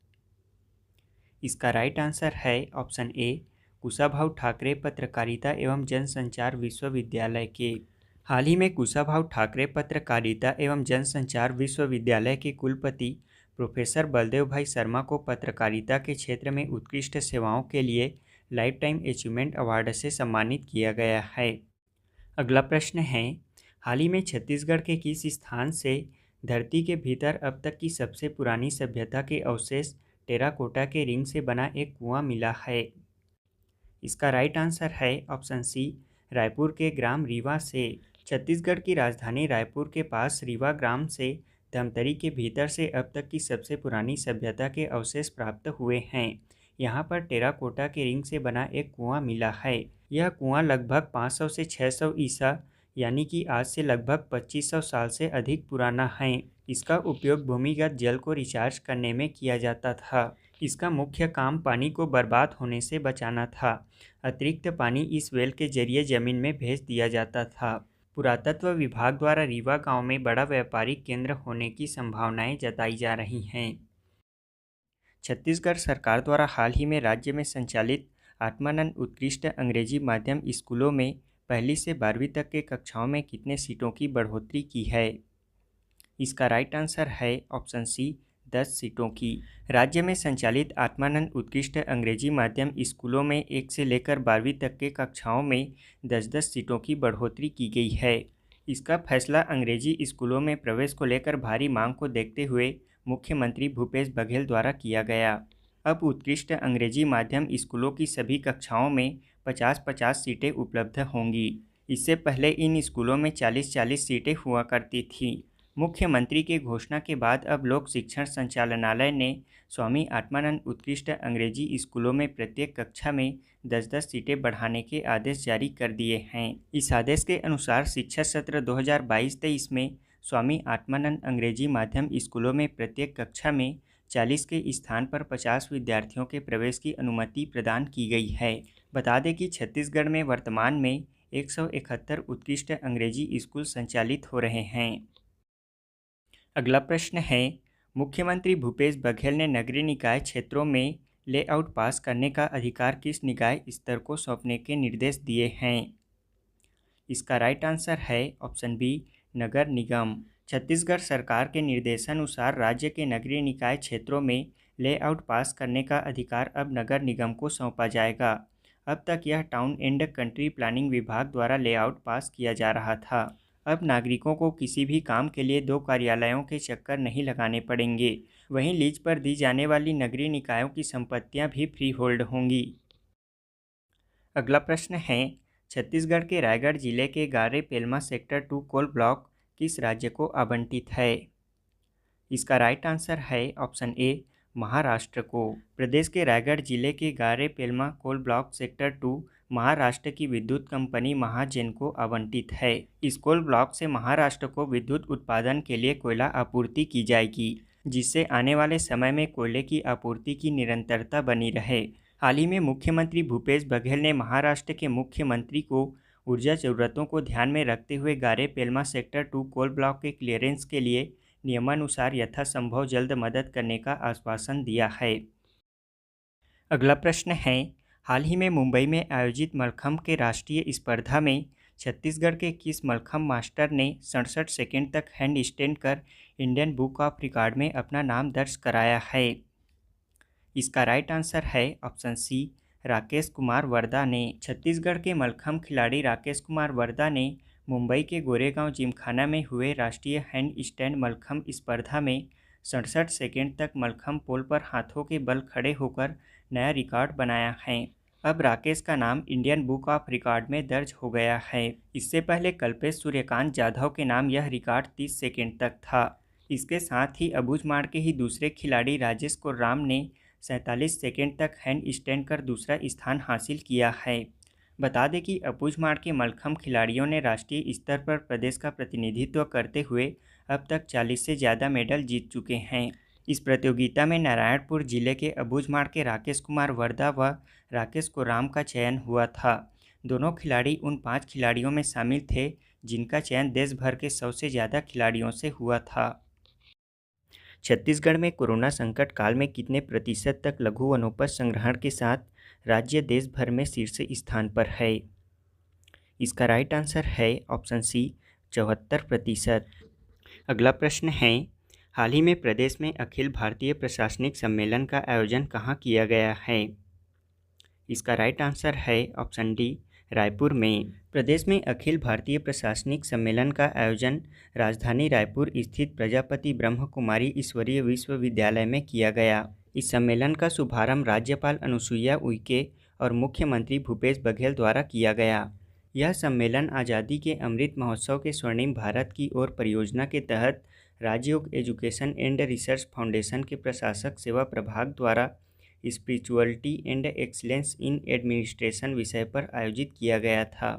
इसका राइट आंसर है ऑप्शन ए, कुशाभाऊ ठाकरे पत्रकारिता एवं जनसंचार विश्वविद्यालय के। हाल ही में कुशाभाऊ ठाकरे पत्रकारिता एवं जनसंचार विश्वविद्यालय के कुलपति प्रोफेसर बलदेव भाई शर्मा को पत्रकारिता के क्षेत्र में उत्कृष्ट सेवाओं के लिए लाइफ टाइम अचीवमेंट अवार्ड से सम्मानित किया गया है। अगला प्रश्न है, हाल ही में छत्तीसगढ़ के किस स्थान से धरती के भीतर अब तक की सबसे पुरानी सभ्यता के अवशेष टेराकोटा के रिंग से बना एक कुआं मिला है? इसका राइट आंसर है ऑप्शन सी, रायपुर के ग्राम रीवा से। छत्तीसगढ़ की राजधानी रायपुर के पास रीवा ग्राम से धमतरी के भीतर से अब तक की सबसे पुरानी सभ्यता के अवशेष प्राप्त हुए हैं। यहाँ पर टेराकोटा के रिंग से बना एक कुआं मिला है। यह कुआं लगभग 500 से 600 ईसा यानी कि आज से लगभग 2500 साल से अधिक पुराना है। इसका उपयोग भूमिगत जल को रिचार्ज करने में किया जाता था। इसका मुख्य काम पानी को बर्बाद होने से बचाना था। अतिरिक्त पानी इस वेल के जरिए जमीन में भेज दिया जाता था। पुरातत्व विभाग द्वारा रीवा गांव में बड़ा व्यापारिक केंद्र होने की संभावनाएं जताई जा रही हैं। छत्तीसगढ़ सरकार द्वारा हाल ही में राज्य में संचालित आत्मानंद उत्कृष्ट अंग्रेजी माध्यम स्कूलों में पहली से 12वीं तक के कक्षाओं में कितने सीटों की बढ़ोतरी की है? इसका राइट आंसर है ऑप्शन सी, 10 सीटों की। राज्य में संचालित आत्मानंद उत्कृष्ट अंग्रेजी माध्यम स्कूलों में 1 से लेकर 12वीं तक के कक्षाओं में 10-10 सीटों की बढ़ोतरी की गई है। इसका फैसला अंग्रेजी स्कूलों में प्रवेश को लेकर भारी मांग को देखते हुए मुख्यमंत्री भूपेश बघेल द्वारा किया गया। अब उत्कृष्ट अंग्रेजी माध्यम स्कूलों की सभी कक्षाओं में 50-50 सीटें उपलब्ध होंगी। इससे पहले इन स्कूलों में 40-40 सीटें हुआ करती थीं। मुख्यमंत्री के घोषणा के बाद अब लोक शिक्षण संचालनालय ने स्वामी आत्मानंद उत्कृष्ट अंग्रेजी स्कूलों में प्रत्येक कक्षा में 10-10 सीटें बढ़ाने के आदेश जारी कर दिए हैं। इस आदेश के अनुसार शिक्षा सत्र 2022-23 में स्वामी आत्मानंद अंग्रेजी माध्यम स्कूलों में प्रत्येक कक्षा में 40 के स्थान पर 50 विद्यार्थियों के प्रवेश की अनुमति प्रदान की गई है। बता दें कि छत्तीसगढ़ में वर्तमान में 171 उत्कृष्ट अंग्रेजी स्कूल संचालित हो रहे हैं। अगला प्रश्न है, मुख्यमंत्री भूपेश बघेल ने नगरीय निकाय क्षेत्रों में लेआउट पास करने का अधिकार किस निकाय स्तर को सौंपने के निर्देश दिए हैं? इसका राइट आंसर है ऑप्शन बी, नगर निगम। छत्तीसगढ़ सरकार के निर्देशानुसार राज्य के नगरीय निकाय क्षेत्रों में लेआउट पास करने का अधिकार अब नगर निगम को सौंपा जाएगा। अब तक यह टाउन एंड कंट्री प्लानिंग विभाग द्वारा लेआउट पास किया जा रहा था। अब नागरिकों को किसी भी काम के लिए 2 कार्यालयों के चक्कर नहीं लगाने पड़ेंगे। वहीं लीज पर दी जाने वाली नगरीय निकायों की संपत्तियां भी फ्री होल्ड होंगी। अगला प्रश्न है, छत्तीसगढ़ के रायगढ़ जिले के गारे पेलमा सेक्टर 2 कोल ब्लॉक किस राज्य को आवंटित है? इसका राइट आंसर है ऑप्शन ए, महाराष्ट्र को। प्रदेश के रायगढ़ जिले के गारे Pelma coal block sector 2 Maharashtra की विद्युत कंपनी महाजेन को आवंटित है। इस कोल ब्लॉक से महाराष्ट्र को विद्युत उत्पादन के लिए कोयला आपूर्ति की जाएगी, जिससे आने वाले समय में कोयले की आपूर्ति की निरंतरता बनी रहे। हाल ही में मुख्यमंत्री भूपेश बघेल ने महाराष्ट्र के मुख्यमंत्री को ऊर्जा जरूरतों को ध्यान में रखते हुए गारे पेलमा सेक्टर 2 कोल ब्लॉक के क्लियरेंस के लिए नियमानुसार यथासंभव जल्द मदद करने का आश्वासन दिया है। अगला प्रश्न है, हाल ही में मुंबई में आयोजित मलखंभ के राष्ट्रीय स्पर्धा में छत्तीसगढ़ के किस मलखंभ मास्टर ने 67 सेकंड तक हैंड स्टैंड कर इंडियन बुक ऑफ रिकॉर्ड में अपना नाम दर्ज कराया है? इसका राइट आंसर है ऑप्शन सी, राकेश कुमार वर्दा ने। छत्तीसगढ़ के मलखंभ खिलाड़ी राकेश कुमार वर्दा ने मुंबई के गोरेगांव जिमखाना में हुए राष्ट्रीय हैंड स्टैंड मलखंभ स्पर्धा में 67 सेकंड तक मलखंभ पोल पर हाथों के बल खड़े होकर नया रिकॉर्ड बनाया है। अब राकेश का नाम इंडियन बुक ऑफ रिकॉर्ड में दर्ज हो गया है। इससे पहले कल्पेश सूर्यकांत जाधव के नाम यह रिकॉर्ड 30 सेकंड तक था। इसके साथ ही अबूझमाड़ के ही दूसरे खिलाड़ी राजेश कोर्राम ने 47 सेकंड तक हैंड स्टैंड कर दूसरा स्थान हासिल किया है। बता दें कि अबूझमाड़ के मलखम्ब खिलाड़ियों ने राष्ट्रीय स्तर पर प्रदेश का प्रतिनिधित्व करते हुए अब तक 40 से ज़्यादा मेडल जीत चुके हैं। इस प्रतियोगिता में नारायणपुर जिले के अबूझमाड़ के राकेश कुमार वर्दा व राकेश कोराम का चयन हुआ था। दोनों खिलाड़ी उन 5 खिलाड़ियों में शामिल थे जिनका चयन देश भर के 100 से ज़्यादा खिलाड़ियों से हुआ था। छत्तीसगढ़ में कोरोना संकट काल में कितने प्रतिशत तक लघु वनोपज संग्रहण के साथ राज्य देश भर में शीर्ष स्थान पर है? इसका राइट आंसर है ऑप्शन सी 74%। अगला प्रश्न है, हाल ही में प्रदेश में अखिल भारतीय प्रशासनिक सम्मेलन का आयोजन कहाँ किया गया है? इसका राइट आंसर है ऑप्शन डी रायपुर में। प्रदेश में अखिल भारतीय प्रशासनिक सम्मेलन का आयोजन राजधानी रायपुर स्थित प्रजापति ब्रह्म कुमारी ईश्वरीय विश्वविद्यालय में किया गया। इस सम्मेलन का शुभारंभ राज्यपाल अनुसुईया उइके और मुख्यमंत्री भूपेश बघेल द्वारा किया गया। यह सम्मेलन आज़ादी के अमृत महोत्सव के स्वर्णिम भारत की ओर परियोजना के तहत राजयोग एजुकेशन एंड रिसर्च फाउंडेशन के प्रशासक सेवा प्रभाग द्वारा spirituality and excellence in administration विषय पर आयोजित किया गया था।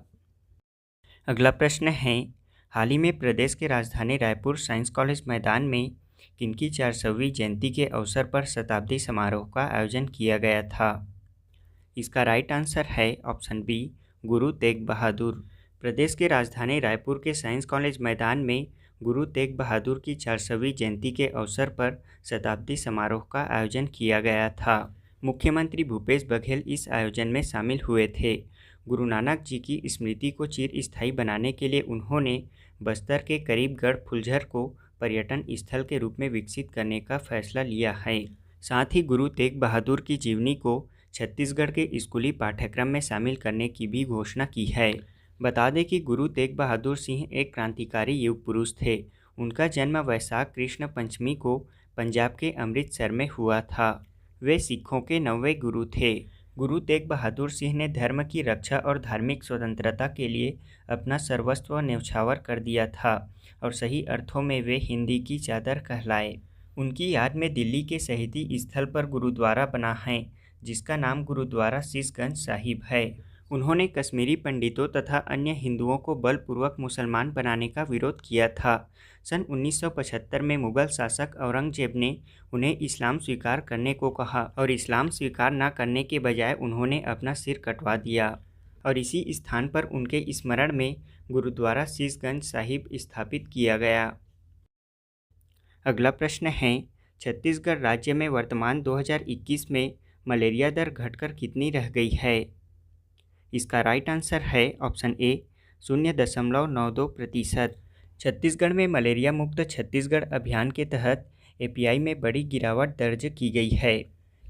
अगला प्रश्न है, हाल ही में प्रदेश के राजधानी रायपुर साइंस कॉलेज मैदान में किनकी 400वीं जयंती के अवसर पर शताब्दी समारोह का आयोजन किया गया था? इसका राइट आंसर है ऑप्शन बी गुरु तेग बहादुर। प्रदेश के राजधानी रायपुर के साइंस कॉलेज मैदान में गुरु तेग बहादुर की 400वीं जयंती के अवसर पर शताब्दी समारोह का आयोजन किया गया था। मुख्यमंत्री भूपेश बघेल इस आयोजन में शामिल हुए थे। गुरु नानक जी की स्मृति को चिरस्थायी बनाने के लिए उन्होंने बस्तर के करीब गढ़ फुलझर को पर्यटन स्थल के रूप में विकसित करने का फैसला लिया है। साथ ही गुरु तेग बहादुर की जीवनी को छत्तीसगढ़ के स्कूली पाठ्यक्रम में शामिल करने की भी घोषणा की है। बता दें कि गुरु तेग बहादुर सिंह एक क्रांतिकारी युग पुरुष थे। उनका जन्म वैशाख कृष्ण पंचमी को पंजाब के अमृतसर में हुआ था। वे सिखों के 9वें गुरु थे। गुरु तेग बहादुर सिंह ने धर्म की रक्षा और धार्मिक स्वतंत्रता के लिए अपना सर्वस्व न्यौछावर कर दिया था और सही अर्थों में वे हिंदी की चादर कहलाए। उनकी याद में दिल्ली के शहीदी स्थल पर गुरुद्वारा बना है जिसका नाम गुरुद्वारा शीशगंज साहिब है। उन्होंने कश्मीरी पंडितों तथा अन्य हिंदुओं को बलपूर्वक मुसलमान बनाने का विरोध किया था। सन 1975 में मुगल शासक औरंगजेब ने उन्हें इस्लाम स्वीकार करने को कहा और इस्लाम स्वीकार न करने के बजाय उन्होंने अपना सिर कटवा दिया और इसी स्थान पर उनके स्मरण में गुरुद्वारा शीशगंज साहिब स्थापित किया गया। अगला प्रश्न है, छत्तीसगढ़ राज्य में वर्तमान 2021 में मलेरिया दर घटकर कितनी रह गई है? इसका राइट आंसर है ऑप्शन ए 0.92%। छत्तीसगढ़ में मलेरिया मुक्त छत्तीसगढ़ अभियान के तहत एपीआई में बड़ी गिरावट दर्ज की गई है।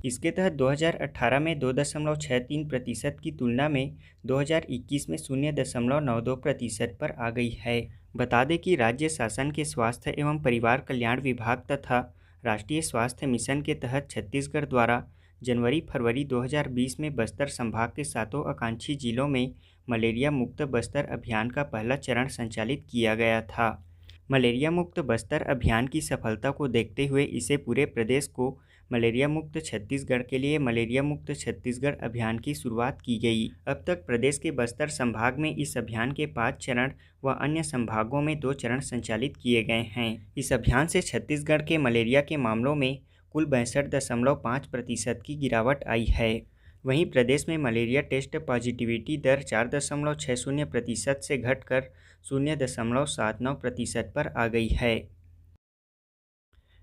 इसके तहत 2018 में 2.63% की तुलना में 2021 में 0.92% पर आ गई है। बता दें कि राज्य शासन के स्वास्थ्य एवं परिवार कल्याण विभाग तथा राष्ट्रीय स्वास्थ्य मिशन के तहत छत्तीसगढ़ द्वारा जनवरी-फरवरी 2020 में बस्तर संभाग के 7 आकांक्षी जिलों में मलेरिया मुक्त बस्तर अभियान का पहला चरण संचालित किया गया था। मलेरिया मुक्त बस्तर अभियान की सफलता को देखते हुए इसे पूरे प्रदेश को मलेरिया मुक्त छत्तीसगढ़ के लिए मलेरिया मुक्त छत्तीसगढ़ अभियान की शुरुआत की गई। अब तक प्रदेश के बस्तर संभाग में इस अभियान के 5 चरण व अन्य संभागों में 2 चरण संचालित किए गए हैं। इस अभियान से छत्तीसगढ़ के मलेरिया के मामलों में कुल 62.5% की गिरावट आई है। वहीं प्रदेश में मलेरिया टेस्ट पॉजिटिविटी दर 4.60% से घटकर 0.79% पर आ गई है।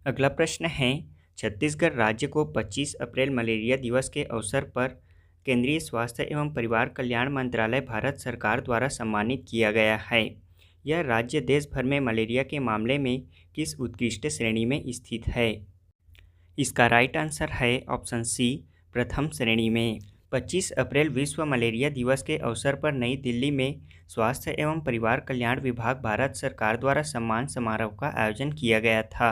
अगला प्रश्न है, छत्तीसगढ़ राज्य को 25 अप्रैल मलेरिया दिवस के अवसर पर केंद्रीय स्वास्थ्य एवं परिवार कल्याण मंत्रालय भारत सरकार द्वारा सम्मानित किया गया है। यह राज्य देश भर में मलेरिया के मामले में किस उत्कृष्ट श्रेणी में स्थित है? इसका राइट आंसर है ऑप्शन सी प्रथम श्रेणी में। 25 अप्रैल विश्व मलेरिया दिवस के अवसर पर नई दिल्ली में स्वास्थ्य एवं परिवार कल्याण विभाग भारत सरकार द्वारा सम्मान समारोह का आयोजन किया गया था।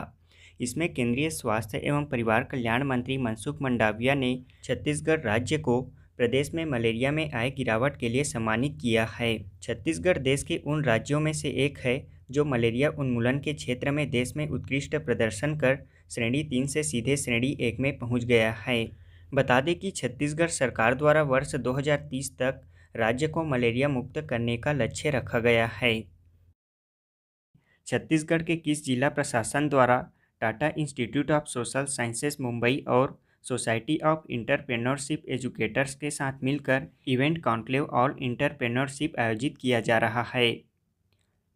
इसमें केंद्रीय स्वास्थ्य एवं परिवार कल्याण मंत्री मनसुख मंडाविया ने छत्तीसगढ़ राज्य को प्रदेश में मलेरिया में आए गिरावट के लिए सम्मानित किया है। छत्तीसगढ़ देश के उन राज्यों में से एक है जो मलेरिया उन्मूलन के क्षेत्र में देश में उत्कृष्ट प्रदर्शन कर श्रेणी 3 से सीधे श्रेणी 1 में पहुंच गया है। बता दें कि छत्तीसगढ़ सरकार द्वारा वर्ष 2030 तक राज्य को मलेरिया मुक्त करने का लक्ष्य रखा गया है। छत्तीसगढ़ के किस जिला प्रशासन द्वारा Tata institute of social sciences Mumbai और सोसाइटी ऑफ इंटरप्रेन्योरशिप एजुकेटर्स के साथ मिलकर इवेंट कॉन्क्लेव ऑल इंटरप्रेन्योरशिप आयोजित किया जा रहा है?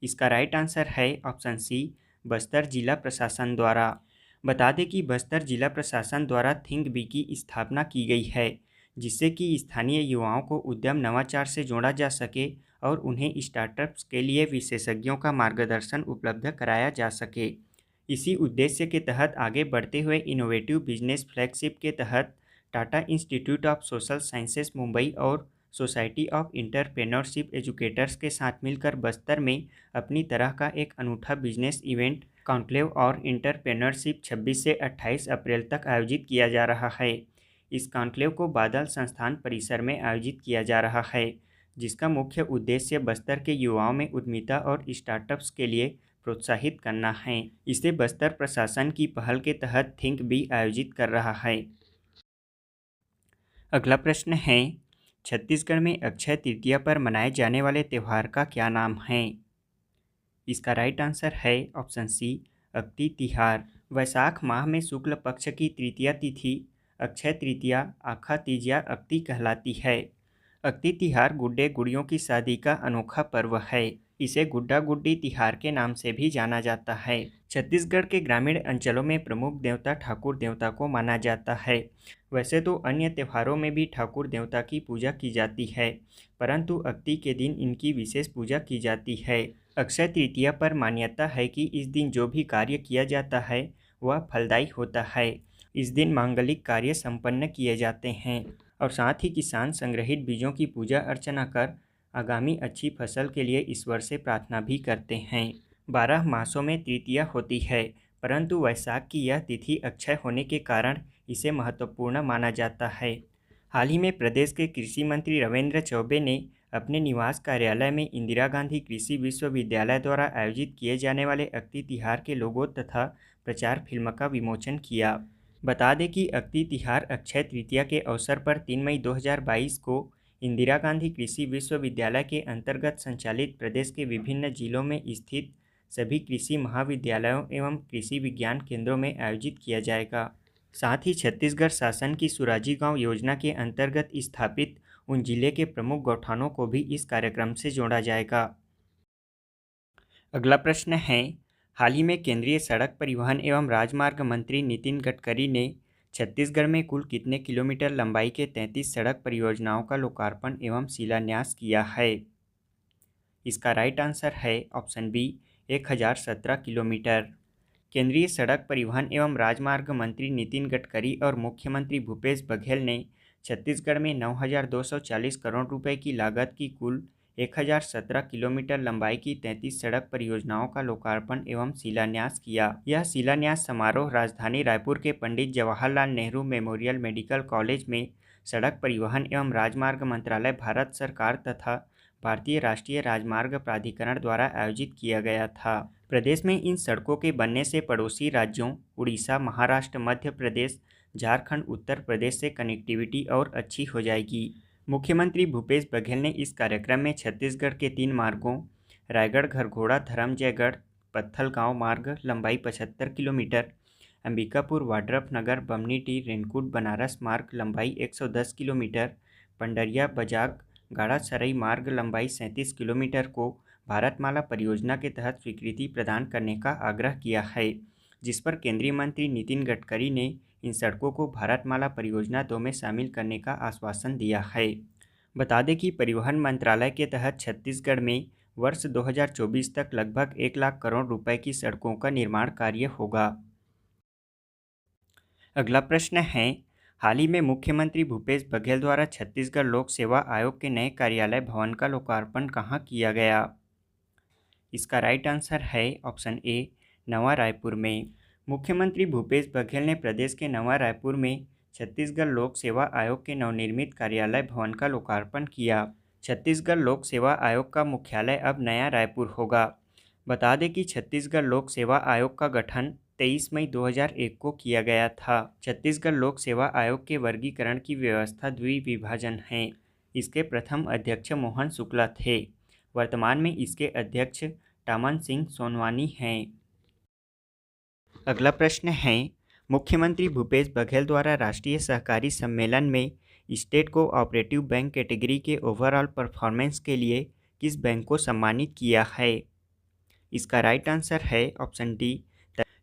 इसका राइट आंसर है ऑप्शन सी, बस्तर जिला प्रशासन द्वारा। बता दें कि बस्तर जिला प्रशासन द्वारा थिंक बी की स्थापना की गई है, जिससे कि स्थानीय युवाओं को उद्यम नवाचार से जोड़ा जा सके और उन्हें स्टार्टअप्स के लिए विशेषज्ञों का मार्गदर्शन उपलब्ध कराया जा सके। इसी उद्देश्य के तहत आगे बढ़ते हुए इनोवेटिव बिजनेस फ्लैगशिप के तहत Tata institute of social sciences Mumbai और सोसाइटी ऑफ इंटरप्रेन्योरशिप एजुकेटर्स के साथ मिलकर बस्तर में अपनी तरह का एक अनूठा बिजनेस इवेंट कॉन्क्लेव और इंटरप्रेन्योरशिप 26 से 28 अप्रैल तक आयोजित किया जा रहा है। इस कॉन्क्लेव को बादल संस्थान परिसर में आयोजित किया जा रहा है, जिसका मुख्य उद्देश्य बस्तर के युवाओं में उद्यमिता और स्टार्टअप्स के लिए प्रोत्साहित करना है। इसे बस्तर प्रशासन की पहल के तहत थिंक बी आयोजित कर रहा है। अगला प्रश्न है, छत्तीसगढ़ में अक्षय तृतीया पर मनाए जाने वाले त्यौहार का क्या नाम है? इसका राइट आंसर है ऑप्शन सी, अक्ति तिहार। वैशाख माह में शुक्ल पक्ष की तृतीया तिथि अक्षय तृतीया आखा तीजिया अक्ति कहलाती है। अक्ति तिहार गुड्डे गुड़ियों की शादी का अनोखा पर्व है। इसे गुड्डा गुड्डी तिहार के नाम से भी जाना जाता है। छत्तीसगढ़ के ग्रामीण अंचलों में प्रमुख देवता ठाकुर देवता को माना जाता है। वैसे तो अन्य त्योहारों में भी ठाकुर देवता की पूजा की जाती है, परंतु अक्ति के दिन इनकी विशेष पूजा की जाती है। अक्षय तृतीया पर मान्यता है कि इस दिन जो भी कार्य किया जाता है वह फलदायी होता है। इस दिन मांगलिक कार्य संपन्न किए जाते हैं और साथ ही किसान संग्रहित बीजों की पूजा अर्चना कर आगामी अच्छी फसल के लिए ईश्वर से प्रार्थना भी करते हैं। 12 मासों में तृतीया होती है, परंतु वैशाख की यह तिथि अक्षय होने के कारण इसे महत्वपूर्ण माना जाता है। हाल ही में प्रदेश के कृषि मंत्री रविंद्र चौबे ने अपने निवास कार्यालय में इंदिरा गांधी कृषि विश्वविद्यालय द्वारा आयोजित किए जाने वाले अक्ति तिहार के लोगो तथा प्रचार फिल्म का विमोचन किया। बता दें कि अक्ति तिहार अक्षय तृतीया के अवसर पर 3 मई 2022 को इंदिरा गांधी कृषि विश्वविद्यालय के अंतर्गत संचालित प्रदेश के विभिन्न जिलों में स्थित सभी कृषि महाविद्यालयों एवं कृषि विज्ञान केंद्रों में आयोजित किया जाएगा। साथ ही छत्तीसगढ़ शासन की सुराजी गांव योजना के अंतर्गत स्थापित उन जिले के प्रमुख गौठानों को भी इस कार्यक्रम से जोड़ा जाएगा। अगला प्रश्न है, हाल ही में केंद्रीय सड़क परिवहन एवं राजमार्ग मंत्री नितिन गडकरी ने छत्तीसगढ़ में कुल कितने किलोमीटर लंबाई के 33 सड़क परियोजनाओं का लोकार्पण एवं शिलान्यास किया है? इसका राइट आंसर है ऑप्शन बी, 1017 किलोमीटर। केंद्रीय सड़क परिवहन एवं राजमार्ग मंत्री नितिन गडकरी और मुख्यमंत्री भूपेश बघेल ने छत्तीसगढ़ में 9,240 करोड़ रुपए की लागत की कुल 1017 किलोमीटर लंबाई की 33 सड़क परियोजनाओं का लोकार्पण एवं शिलान्यास किया। यह शिलान्यास समारोह राजधानी रायपुर के Pandit Jawaharlal Nehru memorial medical college में सड़क परिवहन एवं राजमार्ग मंत्रालय भारत सरकार तथा भारतीय राष्ट्रीय राजमार्ग प्राधिकरण द्वारा आयोजित किया गया था। प्रदेश में इन सड़कों के बनने से पड़ोसी राज्यों उड़ीसा, महाराष्ट्र, मध्य प्रदेश, झारखंड, उत्तर प्रदेश से कनेक्टिविटी और अच्छी हो जाएगी। मुख्यमंत्री भूपेश बघेल ने इस कार्यक्रम में छत्तीसगढ़ के 3 मार्गों रायगढ़ घरघोड़ा धरमजयगढ़ पत्थलगांव मार्ग लंबाई 75 किलोमीटर, अंबिकापुर वाड्रफनगर बमनीटी रेनकूट बनारस मार्ग लंबाई 110 किलोमीटर, पंडरिया बजाग गाड़ासराई मार्ग लंबाई 37 किलोमीटर को भारतमाला परियोजना के तहत स्वीकृति प्रदान करने का आग्रह किया है, जिस पर केंद्रीय मंत्री नितिन गडकरी ने इन सड़कों को भारतमाला परियोजना 2 में शामिल करने का आश्वासन दिया है। बता दें कि परिवहन मंत्रालय के तहत छत्तीसगढ़ में वर्ष 2024 तक लगभग 1 लाख करोड़ रुपए की सड़कों का निर्माण कार्य होगा। अगला प्रश्न है, हाल ही में मुख्यमंत्री भूपेश बघेल द्वारा छत्तीसगढ़ लोक सेवा आयोग के नए कार्यालय भवन का लोकार्पण कहाँ किया गया? इसका राइट आंसर है ऑप्शन ए, नवा रायपुर में। मुख्यमंत्री भूपेश बघेल ने प्रदेश के नवा रायपुर में छत्तीसगढ़ लोक सेवा आयोग के नवनिर्मित कार्यालय भवन का लोकार्पण किया। छत्तीसगढ़ लोक सेवा आयोग का मुख्यालय अब नया रायपुर होगा। बता दें कि छत्तीसगढ़ लोक सेवा आयोग का गठन 23 मई 2001 को किया गया था। छत्तीसगढ़ लोक सेवा आयोग के वर्गीकरण की व्यवस्था द्विविभाजन है। इसके प्रथम अध्यक्ष मोहन शुक्ला थे। वर्तमान में इसके अध्यक्ष टामन सिंह सोनवानी हैं। अगला प्रश्न है, मुख्यमंत्री भूपेश बघेल द्वारा राष्ट्रीय सहकारी सम्मेलन में स्टेट कोऑपरेटिव बैंक कैटेगरी के ओवरऑल परफॉर्मेंस के लिए किस बैंक को सम्मानित किया है? इसका राइट आंसर है option D,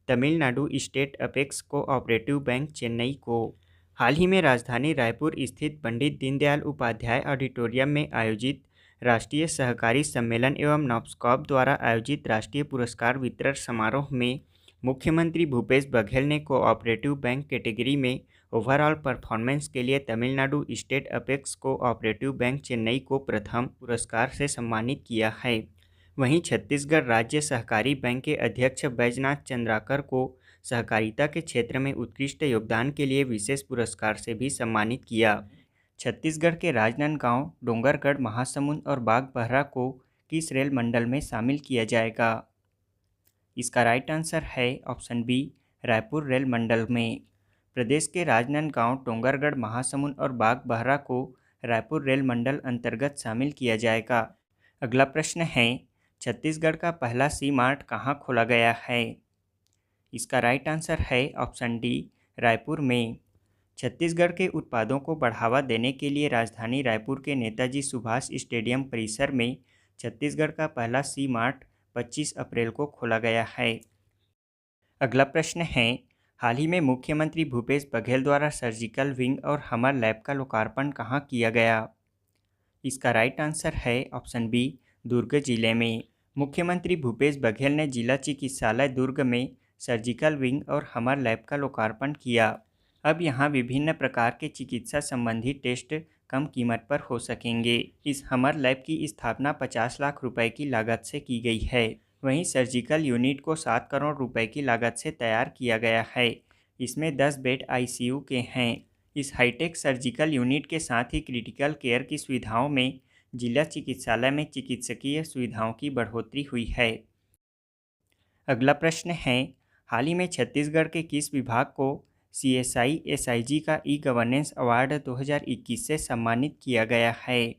Tamil Nadu state apex cooperative bank Chennai को। हाल ही में राजधानी रायपुर स्थित पंडित दीनदयाल उपाध्याय ऑडिटोरियम में आयोजित राष्ट्रीय सहकारी सम्मेलन एवं नॉप्सकॉप द्वारा आयोजित राष्ट्रीय पुरस्कार वितरण समारोह में मुख्यमंत्री भूपेश बघेल ने कोऑपरेटिव बैंक कैटेगरी में ओवरऑल परफॉर्मेंस के लिए Tamil Nadu state apex cooperative bank Chennai को प्रथम पुरस्कार से सम्मानित किया है। वहीं छत्तीसगढ़ राज्य सहकारी बैंक के अध्यक्ष बैजनाथ चंद्राकर को सहकारिता के क्षेत्र में उत्कृष्ट योगदान के लिए विशेष पुरस्कार से भी सम्मानित किया। छत्तीसगढ़ के राजनांदगांव, डोंगरगढ़, महासमुंद और बागबाहरा को किस रेल मंडल में शामिल किया जाएगा? इसका राइट आंसर है ऑप्शन बी, रायपुर रेल मंडल में। प्रदेश के राजनांदगांव, डोंगरगढ़, महासमुंद और बागबाहरा को रायपुर रेल मंडल अंतर्गत शामिल किया जाएगा। अगला प्रश्न है, छत्तीसगढ़ का पहला सी मार्ट कहाँ खोला गया है? इसका राइट आंसर है ऑप्शन डी, रायपुर में। छत्तीसगढ़ के उत्पादों को बढ़ावा देने के लिए राजधानी रायपुर के नेताजी सुभाष स्टेडियम परिसर में छत्तीसगढ़ का पहला सी मार्ट 25 अप्रैल को खोला गया है। अगला प्रश्न है, हाल ही में मुख्यमंत्री भूपेश बघेल द्वारा सर्जिकल विंग और हमर लैब का लोकार्पण कहाँ किया गया? इसका राइट आंसर है ऑप्शन बी, दुर्ग जिले में। मुख्यमंत्री भूपेश बघेल ने जिला चिकित्सालय दुर्ग में सर्जिकल विंग और हमर लैब का लोकार्पण किया। अब यहां विभिन्न प्रकार के चिकित्सा संबंधी टेस्ट कम कीमत पर हो सकेंगे। इस हमर लैब की स्थापना 50 लाख रुपए की लागत से की गई है। वहीं सर्जिकल यूनिट को 7 करोड़ रुपए की लागत से तैयार किया गया है। इसमें 10 बेड आईसीयू के हैं। इस हाईटेक सर्जिकल यूनिट के साथ ही क्रिटिकल केयर की सुविधाओं में जिला चिकित्सालय में चिकित्सकीय सुविधाओं की बढ़ोतरी हुई है। अगला प्रश्न है, हाल ही में छत्तीसगढ़ के किस विभाग को CSI SIG का ई-गवर्नेंस अवार्ड 2021 से सम्मानित किया गया है?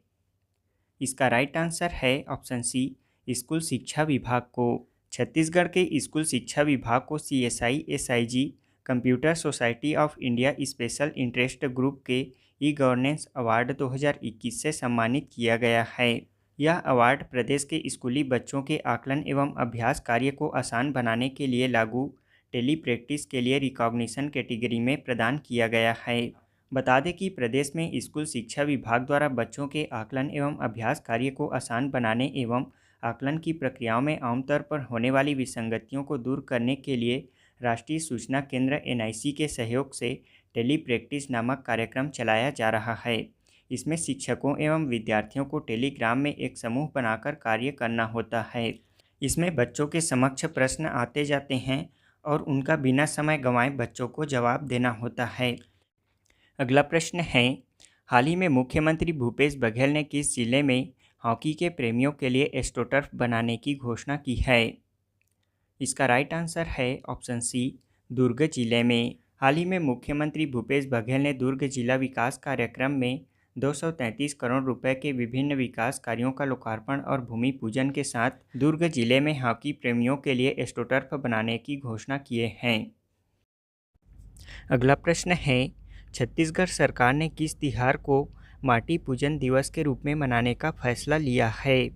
इसका राइट आंसर है ऑप्शन सी, स्कूल शिक्षा विभाग को। छत्तीसगढ़ के स्कूल शिक्षा विभाग को CSI SIG computer society of India special interest group के ई-गवर्नेंस अवार्ड 2021 से सम्मानित किया गया है। यह अवार्ड प्रदेश के स्कूली बच्चों के आकलन एवं अभ्यास कार्य को आसान बनाने के लिए लागू टेली प्रैक्टिस के लिए रिकॉग्निशन कैटेगरी में प्रदान किया गया है। बता दें कि प्रदेश में स्कूल शिक्षा विभाग द्वारा बच्चों के आकलन एवं अभ्यास कार्य को आसान बनाने एवं आकलन की प्रक्रियाओं में आमतौर पर होने वाली विसंगतियों को दूर करने के लिए राष्ट्रीय सूचना केंद्र NIC के सहयोग से टेली प्रैक्टिस नामक कार्यक्रम चलाया जा रहा है। इसमें शिक्षकों एवं विद्यार्थियों को टेलीग्राम में एक समूह बनाकर कार्य करना होता है। इसमें बच्चों के समक्ष प्रश्न आते जाते हैं और उनका बिना समय गंवाए बच्चों को जवाब देना होता है। अगला प्रश्न है, हाल ही में मुख्यमंत्री भूपेश बघेल ने किस जिले में हॉकी के प्रेमियों के लिए एस्ट्रोटर्फ बनाने की घोषणा की है? इसका राइट आंसर है ऑप्शन सी, दुर्ग जिले में। हाल ही में मुख्यमंत्री भूपेश बघेल ने दुर्ग जिला विकास कार्यक्रम में 233 करोड़ रुपए के विभिन्न विकास कार्यों का लोकार्पण और भूमि पूजन के साथ दुर्ग जिले में हॉकी प्रेमियों के लिए एस्ट्रोटर्फ बनाने की घोषणा किए हैं। अगला प्रश्न है, छत्तीसगढ़ सरकार ने किस तिहार को माटी पूजन दिवस के रूप में मनाने का फैसला लिया है?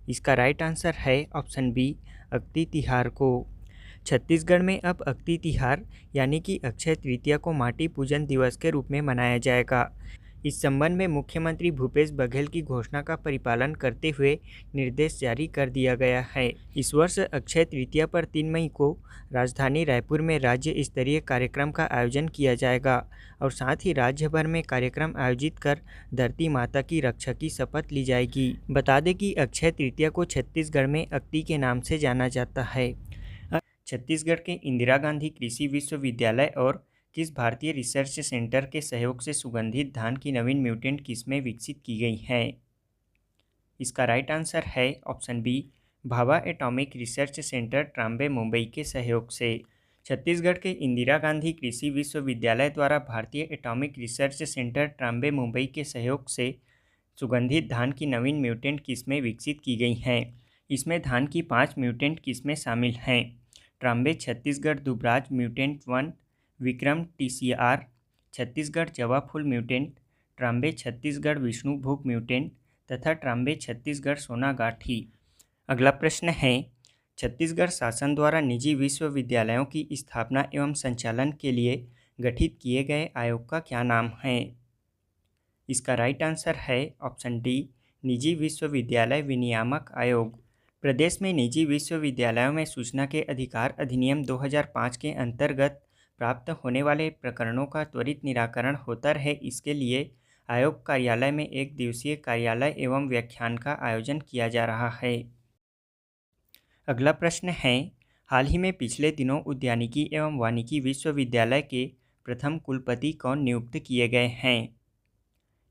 इसका राइट आंसर है ऑप्शन बी, अक्ति तिहार को। छत्तीसगढ़ में अब अक्ति तिहार यानी कि अक्षय तृतीया को माटी पूजन दिवस के रूप में मनाया जाएगा। इस संबंध में मुख्यमंत्री भूपेश बघेल की घोषणा का परिपालन करते हुए निर्देश जारी कर दिया गया है। इस वर्ष अक्षय तृतीया पर 3 मई को राजधानी रायपुर में राज्य स्तरीय कार्यक्रम का आयोजन किया जाएगा और साथ ही राज्य भर में कार्यक्रम आयोजित कर धरती माता की रक्षा की शपथ ली जाएगी। बता दें कि अक्षय तृतीया को छत्तीसगढ़ में अक्ति के नाम से जाना जाता है। छत्तीसगढ़ के इंदिरा गांधी कृषि विश्वविद्यालय और किस भारतीय रिसर्च सेंटर के सहयोग से सुगंधित धान की नवीन म्यूटेंट किस्में विकसित की गई हैं? इसका राइट आंसर है option B, Bhabha atomic research centre Trombay Mumbai के सहयोग से। छत्तीसगढ़ के इंदिरा गांधी कृषि विश्वविद्यालय द्वारा भारतीय atomic research centre Trombay Mumbai के सहयोग से सुगंधित धान की नवीन म्यूटेंट किस्में विकसित की गई हैं। इसमें धान की 5 म्यूटेंट किस्में शामिल हैं। ट्राम्बे छत्तीसगढ़ दुबराज म्यूटेंट 1, विक्रम TCR छत्तीसगढ़ जवा फूल म्यूटेंट, ट्राम्बे छत्तीसगढ़ विष्णुभोग म्यूटेंट तथा ट्राम्बे छत्तीसगढ़ सोनागाठी। अगला प्रश्न है, छत्तीसगढ़ शासन द्वारा निजी विश्वविद्यालयों की स्थापना एवं संचालन के लिए गठित किए गए आयोग का क्या नाम है? इसका राइट आंसर है ऑप्शन डी, निजी विश्वविद्यालय विनियामक आयोग। प्रदेश में निजी विश्वविद्यालयों में सूचना के अधिकार अधिनियम 2005 के अंतर्गत प्राप्त होने वाले प्रकरणों का त्वरित निराकरण होता रहे, इसके लिए आयोग कार्यालय में एक दिवसीय कार्यालय एवं व्याख्यान का आयोजन किया जा रहा है। अगला प्रश्न है, हाल ही में पिछले दिनों उद्यानिकी एवं वानिकी विश्वविद्यालय के प्रथम कुलपति कौन नियुक्त किए गए हैं?